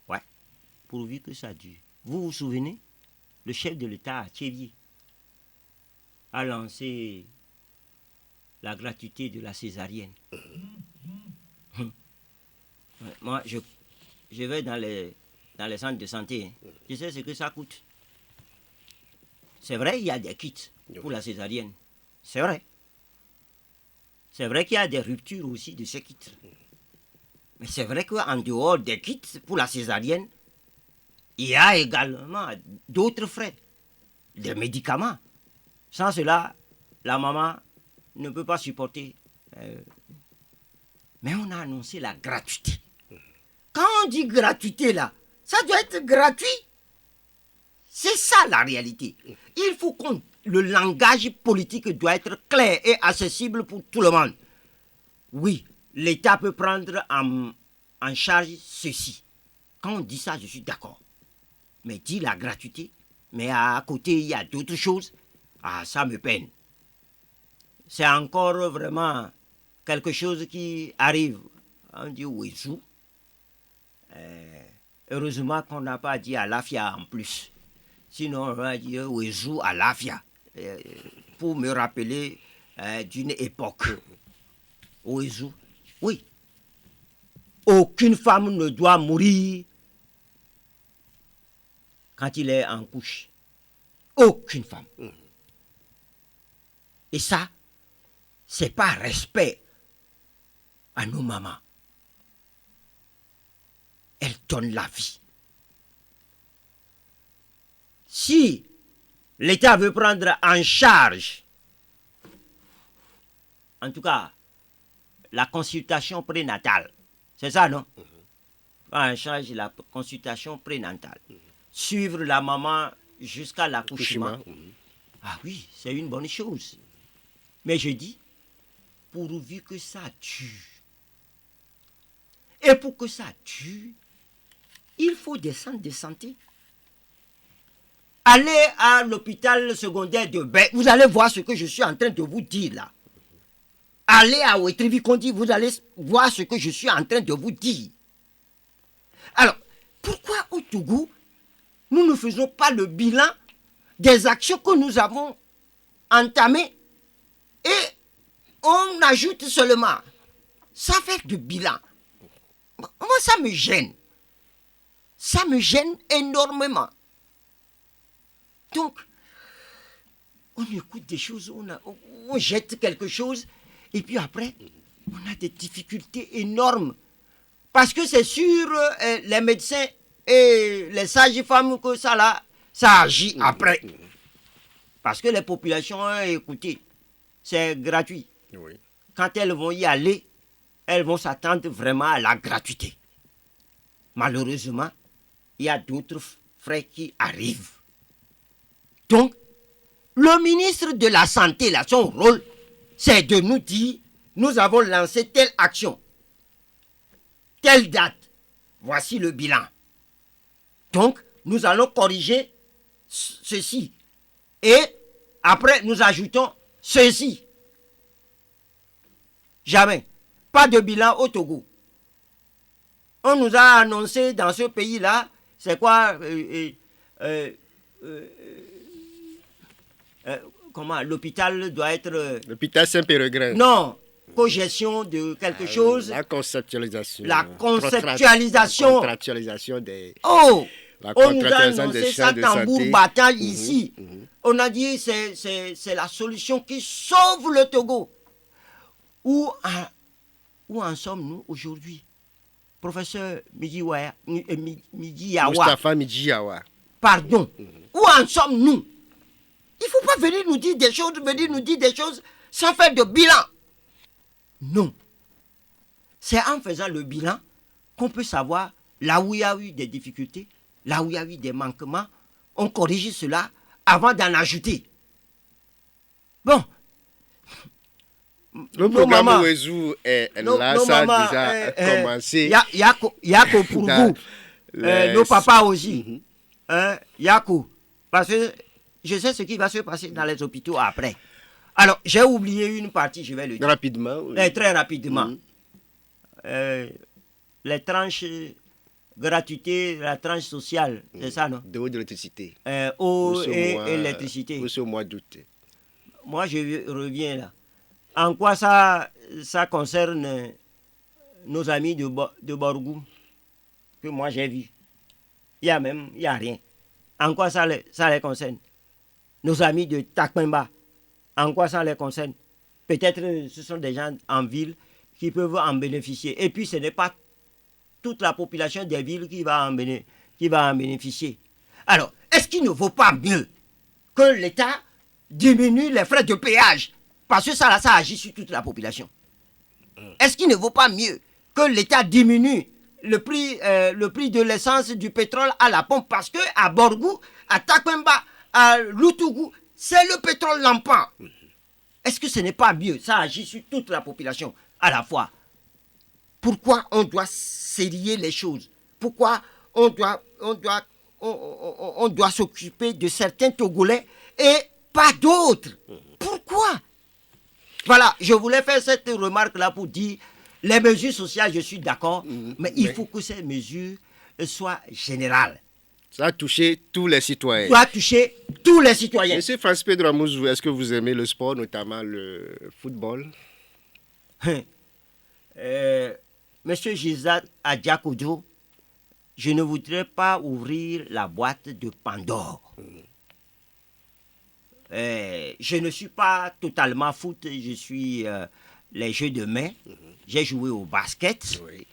Ouais, pourvu que ça dure. Vous vous souvenez, le chef de l'État à Thiévier a lancé la gratuité de la césarienne. Moi, je vais dans les centres de santé. Je sais ce que ça coûte. C'est vrai, il y a des kits pour la césarienne. C'est vrai. C'est vrai qu'il y a des ruptures aussi de ces kits. Mais c'est vrai qu'en dehors des kits pour la césarienne, il y a également d'autres frais, des médicaments. Sans cela, la maman ne peut pas supporter. Mais on a annoncé la gratuité. Quand on dit gratuité là, ça doit être gratuit. C'est ça la réalité. Il faut qu'on... Le langage politique doit être clair et accessible pour tout le monde. Oui, l'État peut prendre en charge ceci. Quand on dit ça, je suis d'accord. Mais dit la gratuité, mais à côté, il y a d'autres choses. Ah, ça me peine. C'est encore vraiment quelque chose qui arrive. On dit Ouezou. Heureusement qu'on n'a pas dit Alafia en plus. Sinon, on va dire Ouezou Alafia. Pour me rappeler d'une époque. Ouezou, oui. Aucune femme ne doit mourir quand il est en couche. Aucune femme. Et ça, c'est pas respect à nos mamans. Elles donnent la vie. Si l'État veut prendre en charge, en tout cas, la consultation prénatale, c'est ça, non? En charge la consultation prénatale. Suivre la maman jusqu'à l'accouchement. Ah oui, c'est une bonne chose. Mais je dis, pourvu que ça tue. Et pour que ça tue, il faut des centres de santé. Allez à l'hôpital secondaire de Baie, vous allez voir ce que je suis en train de vous dire là. Allez à Ouettrevi-Kondi, vous allez voir ce que je suis en train de vous dire. Alors, pourquoi au Togo, nous ne faisons pas le bilan des actions que nous avons entamées et on ajoute seulement, sans faire de bilan. Moi, ça me gêne. Ça me gêne énormément. Donc, on écoute des choses, on jette quelque chose, et puis après, on a des difficultés énormes. Parce que c'est sur les médecins et les sages-femmes que ça agit après. Parce que les populations ont écouté, c'est gratuit. Oui. Quand elles vont y aller, elles vont s'attendre vraiment à la gratuité. Malheureusement, il y a d'autres frais qui arrivent. Donc, le ministre de la Santé, là, son rôle, c'est de nous dire, nous avons lancé telle action, telle date, voici le bilan. Donc, nous allons corriger ceci. Et après, nous ajoutons ceci. Jamais. Pas de bilan au Togo. On nous a annoncé dans ce pays-là, c'est quoi comment l'hôpital doit être... L'hôpital Saint-Péregrin. Non, cogestion de quelque chose. La conceptualisation. La conceptualisation. La contractualisation des... Oh, la on nous a annoncé ça tambour battant ici. On a dit c'est la solution qui sauve le Togo. Où en sommes-nous aujourd'hui? Professeur Midiyawa. Moustapha Midiyawa. Pardon. Où en sommes-nous? Il ne faut pas venir nous dire des choses, sans faire de bilan. Non. C'est en faisant le bilan qu'on peut savoir là où il y a eu des difficultés, là où il y a eu des manquements, on corrige cela avant d'en ajouter. Bon. Le programme Ouezou est là, ça a déjà commencé. Yako pour vous, nos papas aussi. Yako, parce que je sais ce qui va se passer dans les hôpitaux après. Alors, j'ai oublié une partie, je vais le dire. Rapidement. Oui. Très rapidement. Les tranches gratuité, la tranche sociale, c'est ça, non? De eau d'électricité. Eau et électricité. Au mois d'août. Moi, je reviens là. En quoi ça concerne nos amis de Borgou, que moi j'ai vu? Il y a rien. En quoi ça les concerne? Nos amis de Takmemba, en quoi ça les concerne? Peut-être ce sont des gens en ville qui peuvent en bénéficier. Et puis ce n'est pas toute la population des villes qui va en bénéficier. Alors, est-ce qu'il ne vaut pas mieux que l'État diminue les frais de péage? Parce que ça agit sur toute la population. Est-ce qu'il ne vaut pas mieux que l'État diminue le prix de l'essence, du pétrole à la pompe? Parce qu'à Borgou, à Takmemba, à Loutougou, c'est le pétrole lampant. Est-ce que ce n'est pas mieux? Ça agit sur toute la population à la fois. Pourquoi on doit serrer les choses? Pourquoi on doit s'occuper de certains Togolais et pas d'autres? Pourquoi? Voilà, je voulais faire cette remarque-là pour dire, les mesures sociales, je suis d'accord, mais il faut que ces mesures soient générales. Ça a touché tous les citoyens. Ça a touché tous les citoyens. Monsieur Francis Pedro Amouzou, est-ce que vous aimez le sport, notamment le football? Monsieur Gisad Adjakoudou, je ne voudrais pas ouvrir la boîte de Pandore. Je ne suis pas totalement foot, je suis les jeux de main. J'ai joué au basket. Oui.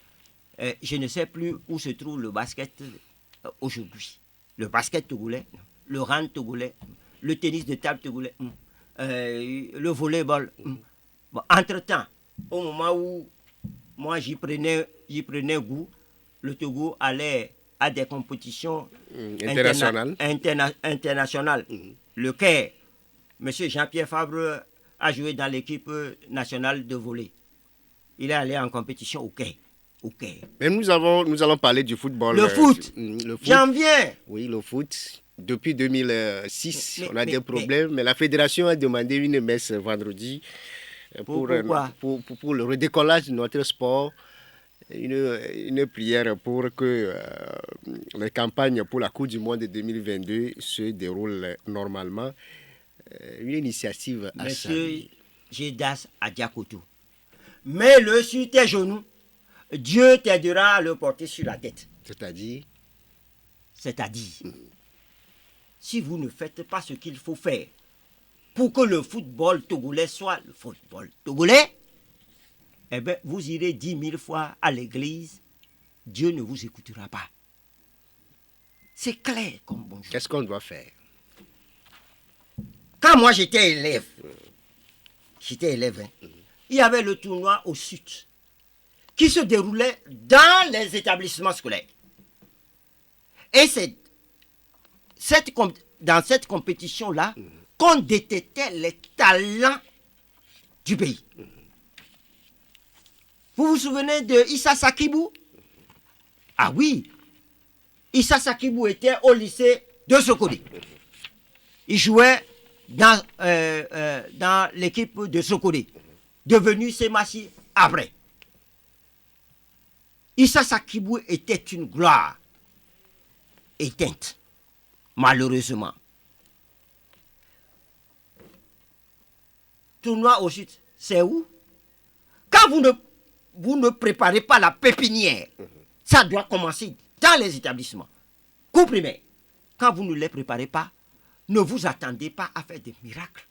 Je ne sais plus où se trouve le basket aujourd'hui. Le basket togolais, le hand togolais, le tennis de table togolais, le volleyball. Bon, entre-temps, au moment où moi j'y prenais goût, le Togo allait à des compétitions internationales. Lequel M. Jean-Pierre Fabre a joué dans l'équipe nationale de volley. Il est allé en compétition au Quai. Mais nous allons parler du football. Le foot. J'en viens. Oui, le foot. Depuis 2006, on a des problèmes, mais la fédération a demandé une messe vendredi pour le redécollage de notre sport, une prière pour que les campagnes pour la Coupe du Monde de 2022 se déroulent normalement. Une initiative à ça. Monsieur Gédas Adjakotou, mets-le sur tes genoux, Dieu t'aidera à le porter sur la tête. C'est-à-dire, si vous ne faites pas ce qu'il faut faire pour que le football togolais soit le football togolais, eh bien, vous irez 10 000 fois à l'église, Dieu ne vous écoutera pas. C'est clair comme bonjour. Qu'est-ce qu'on doit faire? Quand moi j'étais élève, il y avait le tournoi au sud qui se déroulait dans les établissements scolaires. Et c'est dans cette compétition-là qu'on détectait les talents du pays. Vous vous souvenez de Issa Sakibou? Ah oui, Issa Sakibou était au lycée de Sokodé. Il jouait dans l'équipe de Sokodé, devenu Semassi après. Issa Sakibou était une gloire éteinte, malheureusement. Tournoi au sud, c'est où? Quand vous ne préparez pas la pépinière, ça doit commencer dans les établissements. Cours primaire, quand vous ne les préparez pas, ne vous attendez pas à faire des miracles.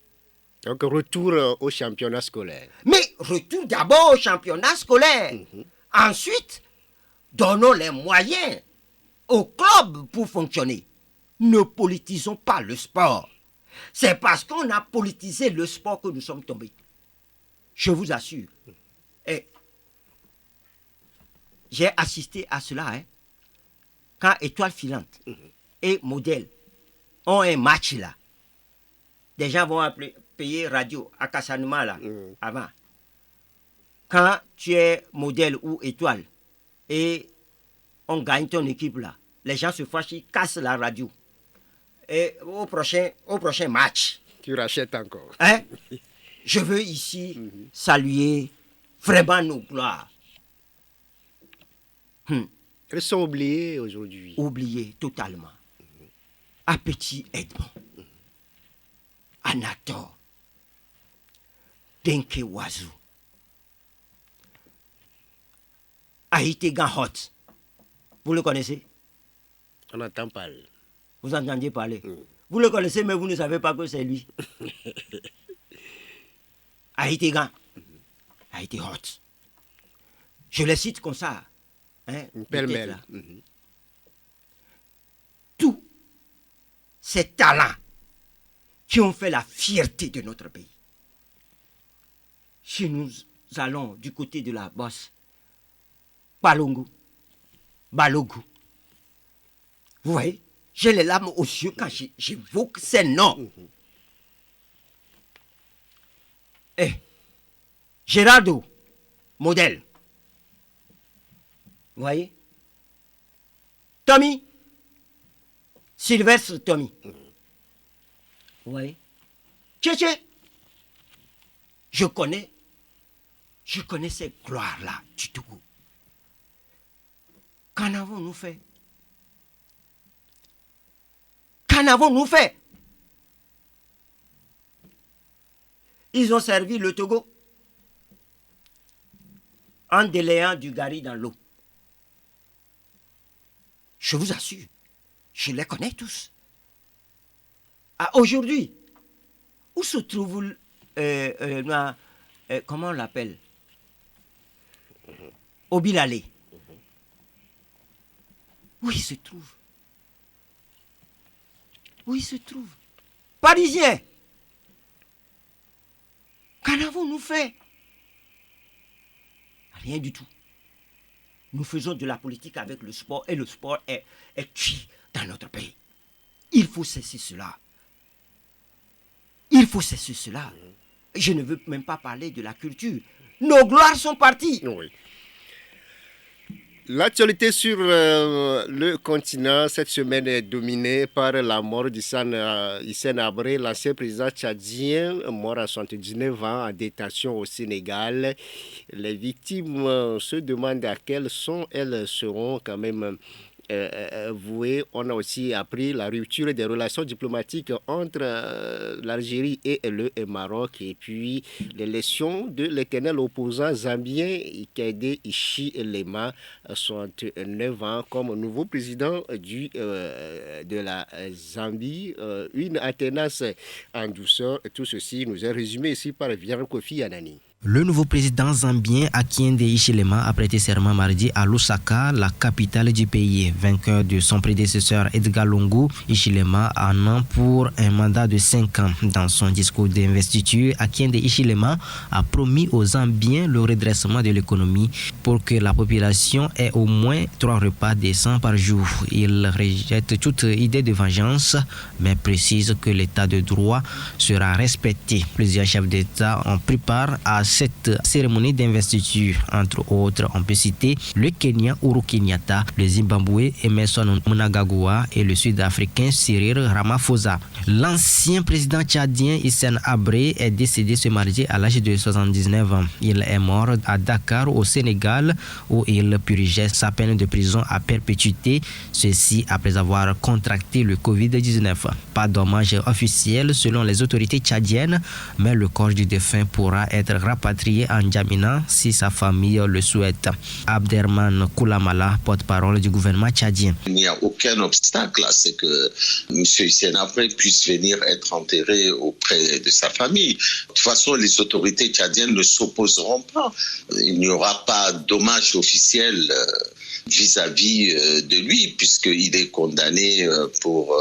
Donc, retour au championnat scolaire. Mais retour d'abord au championnat scolaire. Ensuite, donnons les moyens aux clubs pour fonctionner. Ne politisons pas le sport. C'est parce qu'on a politisé le sport que nous sommes tombés. Je vous assure. Et j'ai assisté à cela, quand Étoile Filante et Modèle ont un match là, des gens vont payer radio à Kassanuma là, avant. Quand tu es modèle ou étoile et on gagne ton équipe là, les gens se fâchent, ils cassent la radio. Et au prochain match, tu rachètes encore. Hein? Je veux ici saluer vraiment nos gloires. Elles sont oubliées aujourd'hui. Oubliées totalement. Appétit Edmond, Anator, Denke Wazou, Haïti Ganhot. Vous le connaissez? On entend parler. Vous entendiez parler? Vous le connaissez, mais vous ne savez pas que c'est lui. Haïti Gan, Haïti Hot. Je les cite comme ça. Hein, pêle-mêle. Tous ces talents qui ont fait la fierté de notre pays. Si nous allons du côté de la Bosse, Balongo, Balogu, vous voyez, j'ai les larmes aux yeux quand j'évoque ces noms. Eh, Gérardo, modèle. Vous voyez? Tommy, Sylvestre Tommy. Vous voyez? Tchétché. Je connais ces gloires-là du Togo. Qu'en avons-nous fait? Qu'en avons-nous fait? Ils ont servi le Togo en délayant du gari dans l'eau. Je vous assure, je les connais tous. Aujourd'hui, où se trouve, comment on l'appelle? Obilalé. Où il se trouve? Où il se trouve? Parisien. Qu'en avons-nous fait? Rien du tout. Nous faisons de la politique avec le sport et le sport est tué dans notre pays. Il faut cesser cela. Il faut cesser cela. Je ne veux même pas parler de la culture. Nos gloires sont parties. Oui. L'actualité sur le continent cette semaine est dominée par la mort d'Hissène Habré, l'ancien président tchadien, mort à 79 ans en détention au Sénégal. Les victimes se demandent à quelles elles seront quand même vouées. On a aussi appris la rupture des relations diplomatiques entre l'Algérie et le Maroc, et puis l'élection de l'éternel opposant zambien Hakainde Hichilema, 69 ans, comme nouveau président de la Zambie. Une alternance en douceur. Tout ceci nous est résumé ici par Vian Kofi Anani. Le nouveau président zambien Hakainde Hichilema a prêté serment mardi à Lusaka, la capitale du pays. Vainqueur de son prédécesseur Edgar Lungu, Hichilema en a pour un mandat de 5 ans. Dans son discours d'investiture, Hakainde Hichilema a promis aux Zambiens le redressement de l'économie pour que la population ait au moins 3 repas décents par jour. Il rejette toute idée de vengeance, mais précise que l'état de droit sera respecté. Plusieurs chefs d'État ont pris part à cette cérémonie d'investiture. Entre autres, on peut citer le Kenya Uhuru Kenyatta, le Zimbabwe Emmerson Mnangagwa et le Sud-Africain Cyril Ramaphosa. L'ancien président tchadien Hissène Habré est décédé ce mardi à l'âge de 79 ans. Il est mort à Dakar au Sénégal où il purgeait sa peine de prison à perpétuité, ceci après avoir contracté le Covid-19. Pas d'hommage officiel selon les autorités tchadiennes, mais le corps du défunt pourra être rapatrié en Djamena si sa famille le souhaite. Abderman Koulamala, porte-parole du gouvernement tchadien. Il n'y a aucun obstacle à ce que M. Hissène Habré puisse venir être enterré auprès de sa famille. De toute façon, les autorités tchadiennes ne s'opposeront pas. Il n'y aura pas d'hommage officiel vis-à-vis de lui, puisqu'il est condamné pour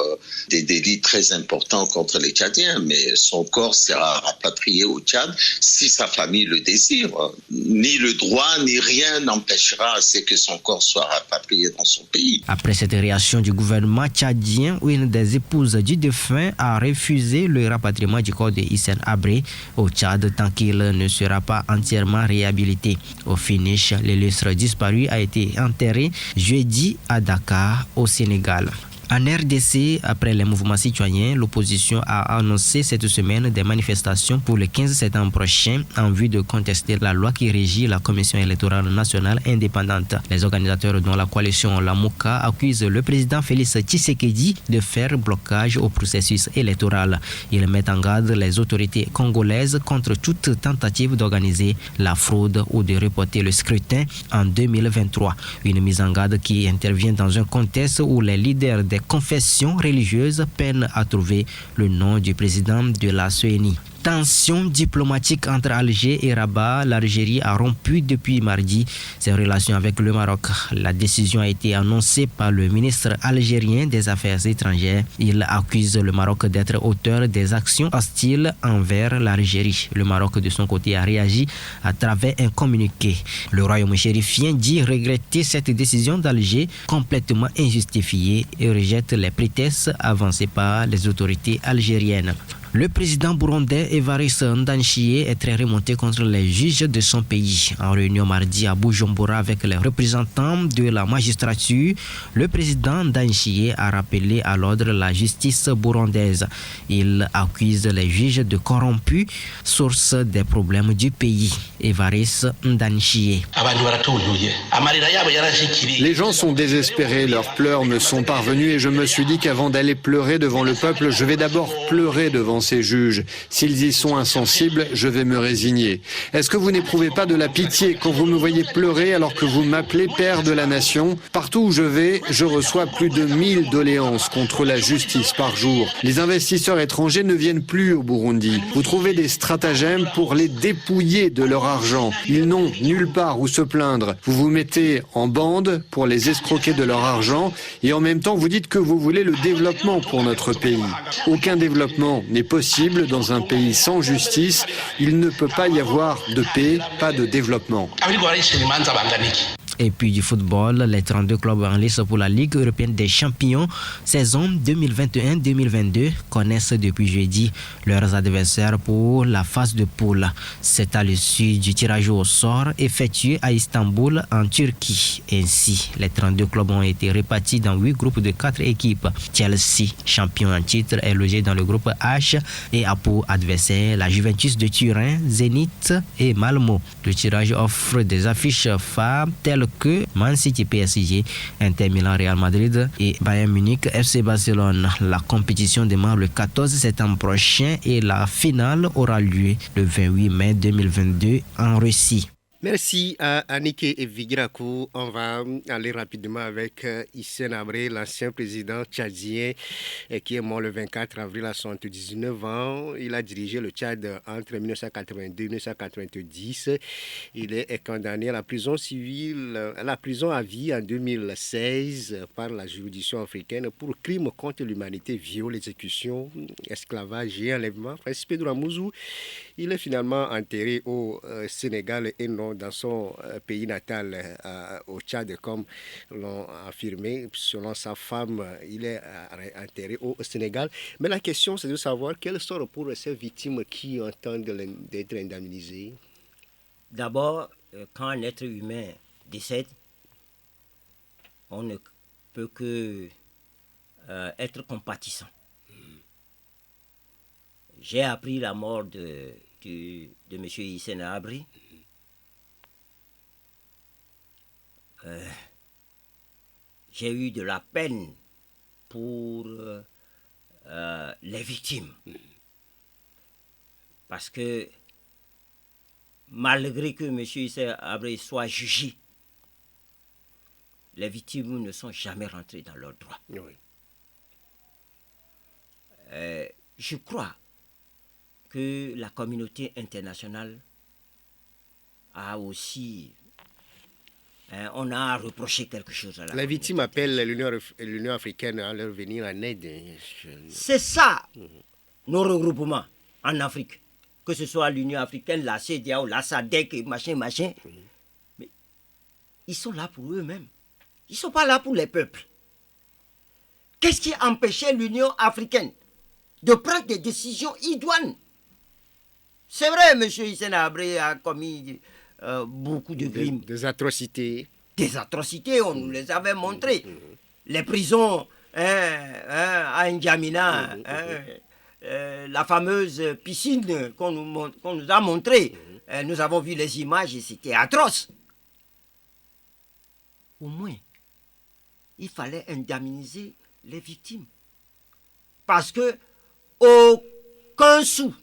des délits très importants contre les Tchadiens, mais son corps sera rapatrié au Tchad si sa famille le désire. Ni le droit, ni rien n'empêchera à ce que son corps soit rapatrié dans son pays. Après cette réaction du gouvernement tchadien, une des épouses du défunt a refusé le rapatriement du corps de Hissène Habré au Tchad tant qu'il ne sera pas entièrement réhabilité. Au finish, l'illustre disparu a été enterré jeudi à Dakar, au Sénégal. En RDC, après les mouvements citoyens, l'opposition a annoncé cette semaine des manifestations pour le 15 septembre prochain en vue de contester la loi qui régit la Commission électorale nationale indépendante. Les organisateurs dont la coalition Lamouka accusent le président Félix Tshisekedi de faire blocage au processus électoral. Ils mettent en garde les autorités congolaises contre toute tentative d'organiser la fraude ou de reporter le scrutin en 2023. Une mise en garde qui intervient dans un contexte où les leaders des confessions religieuses peinent à trouver le nom du président de la CENI. Tension diplomatique entre Alger et Rabat, l'Algérie a rompu depuis mardi ses relations avec le Maroc. La décision a été annoncée par le ministre algérien des Affaires étrangères. Il accuse le Maroc d'être auteur des actions hostiles envers l'Algérie. Le Maroc, de son côté, a réagi à travers un communiqué. Le royaume chérifien dit regretter cette décision d'Alger complètement injustifiée et rejette les prétextes avancés par les autorités algériennes. Le président burundais Evariste Ndayishimiye est très remonté contre les juges de son pays. En réunion mardi à Bujumbura avec les représentants de la magistrature, le président Ndayishimiye a rappelé à l'ordre la justice burundaise. Il accuse les juges de corrompus, source des problèmes du pays. Evariste Ndayishimiye. Les gens sont désespérés, leurs pleurs me sont parvenus et je me suis dit qu'avant d'aller pleurer devant le peuple, je vais d'abord pleurer devant ces juges. S'ils y sont insensibles, je vais me résigner. Est-ce que vous n'éprouvez pas de la pitié quand vous me voyez pleurer alors que vous m'appelez père de la nation? Partout où je vais, je reçois plus de 1000 doléances contre la justice par jour. Les investisseurs étrangers ne viennent plus au Burundi. Vous trouvez des stratagèmes pour les dépouiller de leur argent. Ils n'ont nulle part où se plaindre. Vous vous mettez en bande pour les escroquer de leur argent et en même temps vous dites que vous voulez le développement pour notre pays. Aucun développement n'est possible dans un pays sans justice. Il ne peut pas y avoir de paix, pas de développement. Et puis du football, les 32 clubs en lice pour la Ligue européenne des champions saison 2021-2022 connaissent depuis jeudi leurs adversaires pour la phase de poule. C'est à l'issue du tirage au sort effectué à Istanbul en Turquie. Ainsi, les 32 clubs ont été répartis dans 8 groupes de 4 équipes. Chelsea, champion en titre, est logé dans le groupe H et a pour adversaire la Juventus de Turin, Zénith et Malmö. Le tirage offre des affiches phares telles que Man City PSG, Inter Milan Real Madrid et Bayern Munich FC Barcelone. La compétition démarre le 14 septembre prochain et la finale aura lieu le 28 mai 2022 en Russie. Merci à Annick Vigirakou. On va aller rapidement avec Hissène Habré, l'ancien président tchadien qui est mort le 24 avril à 79 ans. Il a dirigé le Tchad entre 1982 et 1990. Il est condamné à la prison civile, à la prison à vie en 2016 par la juridiction africaine pour crimes contre l'humanité, viol, exécution, esclavage et enlèvement. Principe de Ramouzou, il est finalement enterré au Sénégal et non dans son pays natal, au Tchad, comme l'ont affirmé. Selon sa femme, il est enterré au Sénégal. Mais la question, c'est de savoir quel sort pour ces victimes qui entendent d'être indemnisées. D'abord, quand un être humain décède, on ne peut que être compatissant. J'ai appris la mort de M. Hissène Habré. J'ai eu de la peine pour les victimes. Parce que malgré que M. Hissène Habré soit jugé, les victimes ne sont jamais rentrées dans leurs droits. Oui. Je crois que la communauté internationale a aussi on a reproché quelque chose à la Les victimes appellent l'Union africaine à leur venir en aide. C'est ça, nos regroupements en Afrique. Que ce soit l'Union africaine, la CEDEAO, la SADC, machin. Mais ils sont là pour eux-mêmes. Ils ne sont pas là pour les peuples. Qu'est-ce qui empêchait l'Union africaine de prendre des décisions idoines? C'est vrai, M. Hissène Habré a commis beaucoup de crimes. Des atrocités. Des atrocités, on nous les avait montrées. Les prisons à N'Djamena, la fameuse piscine qu'on nous a montrée. Nous avons vu les images et c'était atroce. Au moins, il fallait indemniser les victimes. Parce que aucun sou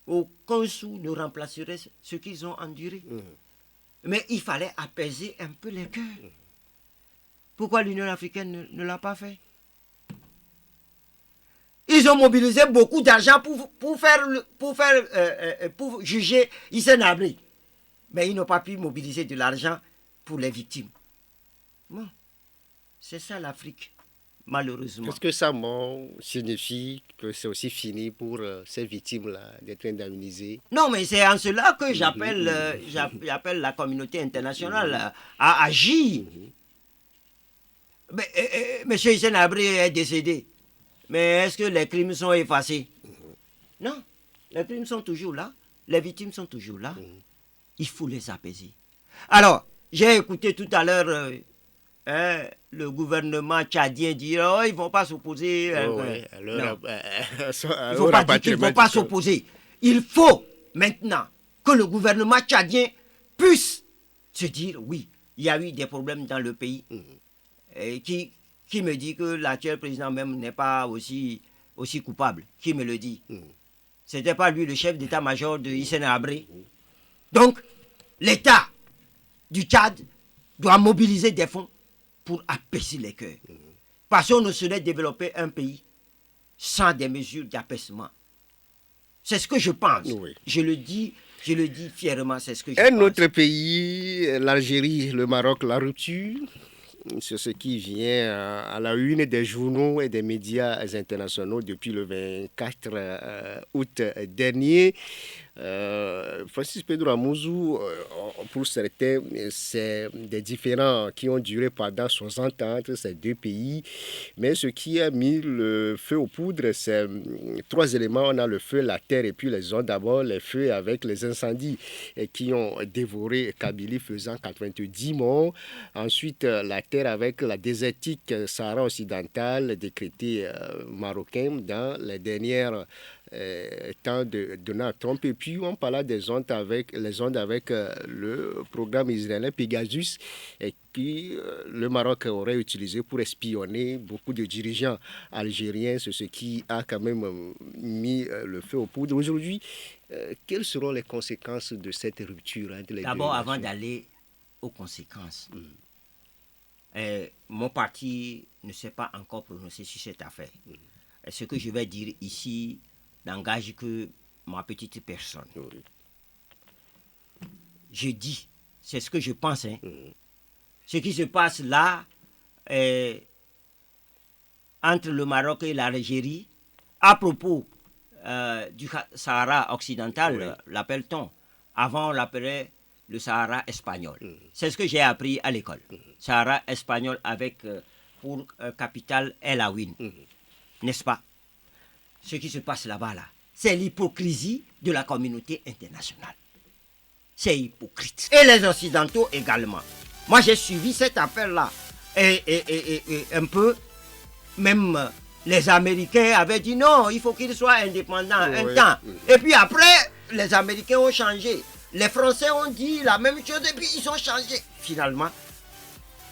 ne remplacerait ce qu'ils ont enduré. Mais il fallait apaiser un peu les cœurs. Pourquoi l'Union africaine ne l'a pas fait? Ils ont mobilisé beaucoup d'argent pour juger Hissène Habré. Mais ils n'ont pas pu mobiliser de l'argent pour les victimes. Bon, c'est ça l'Afrique, malheureusement. Est-ce que ça signifie que c'est aussi fini pour ces victimes-là d'être indemnisées? Non, mais c'est en cela que j'appelle la communauté internationale à agir. Mais M. Hissène Habré est décédé. Mais est-ce que les crimes sont effacés? Non, les crimes sont toujours là. Les victimes sont toujours là. Il faut les apaiser. Alors, j'ai écouté tout à l'heure le gouvernement tchadien dire « Oh, ils ne vont pas s'opposer. » Il ne faut pas dire qu'ils ne vont pas s'opposer. Il faut maintenant que le gouvernement tchadien puisse se dire « Oui, il y a eu des problèmes dans le pays. » Et qui me dit que l'actuel président même n'est pas aussi coupable? Qui me le dit? Ce n'était pas lui le chef d'état-major de Hissène Habré. Donc, l'État du Tchad doit mobiliser des fonds pour apaiser les cœurs. Parce qu'on ne saurait développer un pays sans des mesures d'apaisement. C'est ce que je pense. Oui. Je le dis fièrement, c'est ce que je pense. Un autre pays, l'Algérie, le Maroc, la rupture. C'est ce qui vient à la une des journaux et des médias internationaux depuis le 24 août dernier. Francis Pedro Amouzou, pour certains, c'est des différends qui ont duré pendant 60 ans entre ces deux pays. Mais ce qui a mis le feu aux poudres, c'est 3 éléments. On a le feu, la terre et puis les ondes. D'abord, les feux avec les incendies qui ont dévoré Kabylie, faisant 90 morts. Ensuite, la terre avec la désertique Sahara occidentale décrétée marocain dans les dernières temps de Donald Trump. Et puis on parlait des ondes avec le programme israélien Pegasus qui le Maroc aurait utilisé pour espionner beaucoup de dirigeants algériens. C'est ce qui a quand même mis le feu aux poudres. Aujourd'hui, quelles seront les conséquences de cette rupture entre les deux? D'abord, avant d'aller aux conséquences, mon parti ne s'est pas encore prononcé sur cette affaire. Ce que je vais dire ici n'engage que ma petite personne. Je dis, c'est ce que je pense. Ce qui se passe là, entre le Maroc et l'Algérie, à propos du Sahara occidental, l'appelle-t-on. Avant, on l'appelait le Sahara espagnol. C'est ce que j'ai appris à l'école. Sahara espagnol avec pour capitale El Aoun. N'est-ce pas? Ce qui se passe là-bas, c'est l'hypocrisie de la communauté internationale. C'est hypocrite. Et les Occidentaux également. Moi, j'ai suivi cette affaire-là. Et un peu, même les Américains avaient dit non, il faut qu'ils soient indépendants un temps. Et puis après, les Américains ont changé. Les Français ont dit la même chose et puis ils ont changé. Finalement,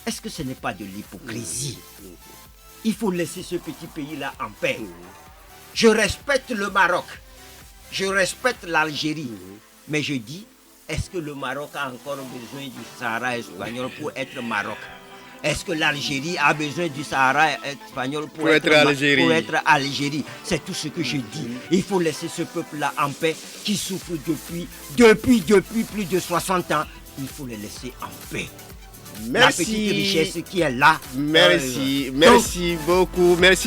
est-ce que ce n'est pas de l'hypocrisie? Il faut laisser ce petit pays-là en paix. Je respecte le Maroc, je respecte l'Algérie, mais je dis, est-ce que le Maroc a encore besoin du Sahara espagnol pour être Maroc? Est-ce que l'Algérie a besoin du Sahara espagnol pour être Algérie? C'est tout ce que je dis. Il faut laisser ce peuple-là en paix qui souffre depuis plus de 60 ans. Il faut les laisser en paix. la petite richesse qui est là. Merci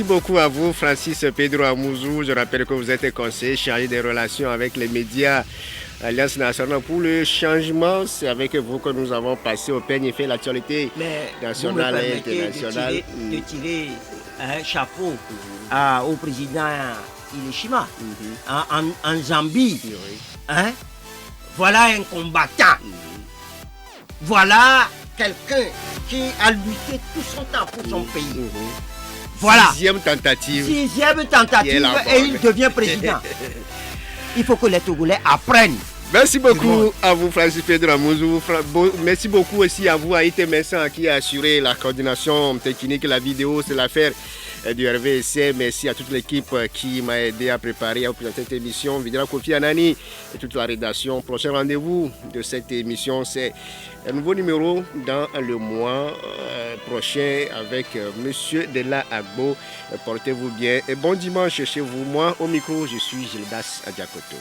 beaucoup à vous, Francis Pedro Amouzou. Je rappelle que vous êtes conseiller chargé des relations avec les médias. Alliance nationale pour le changement, c'est avec vous que nous avons passé au peigne et fait l'actualité nationale et internationale. De tirer un chapeau au président Hiroshima en Zambie. Hein? Voilà un combattant. Voilà quelqu'un qui a lutté tout son temps pour son pays. Voilà. Sixième tentative. Et il devient président. Il faut que les Togolais apprennent. Merci beaucoup à vous, Francis Pedro Amouzou. Merci beaucoup aussi à vous, Aïté Messan, qui a assuré la coordination technique. La vidéo, c'est l'affaire du RVC. Merci à toute l'équipe qui m'a aidé à préparer, à présenter cette émission. Vidra Kofi Anani et toute la rédaction. Prochain rendez-vous de cette émission, c'est un nouveau numéro dans le mois prochain avec Monsieur Della Agbo. Portez-vous bien et bon dimanche chez vous. Moi, au micro, je suis Gildas Adjakoto.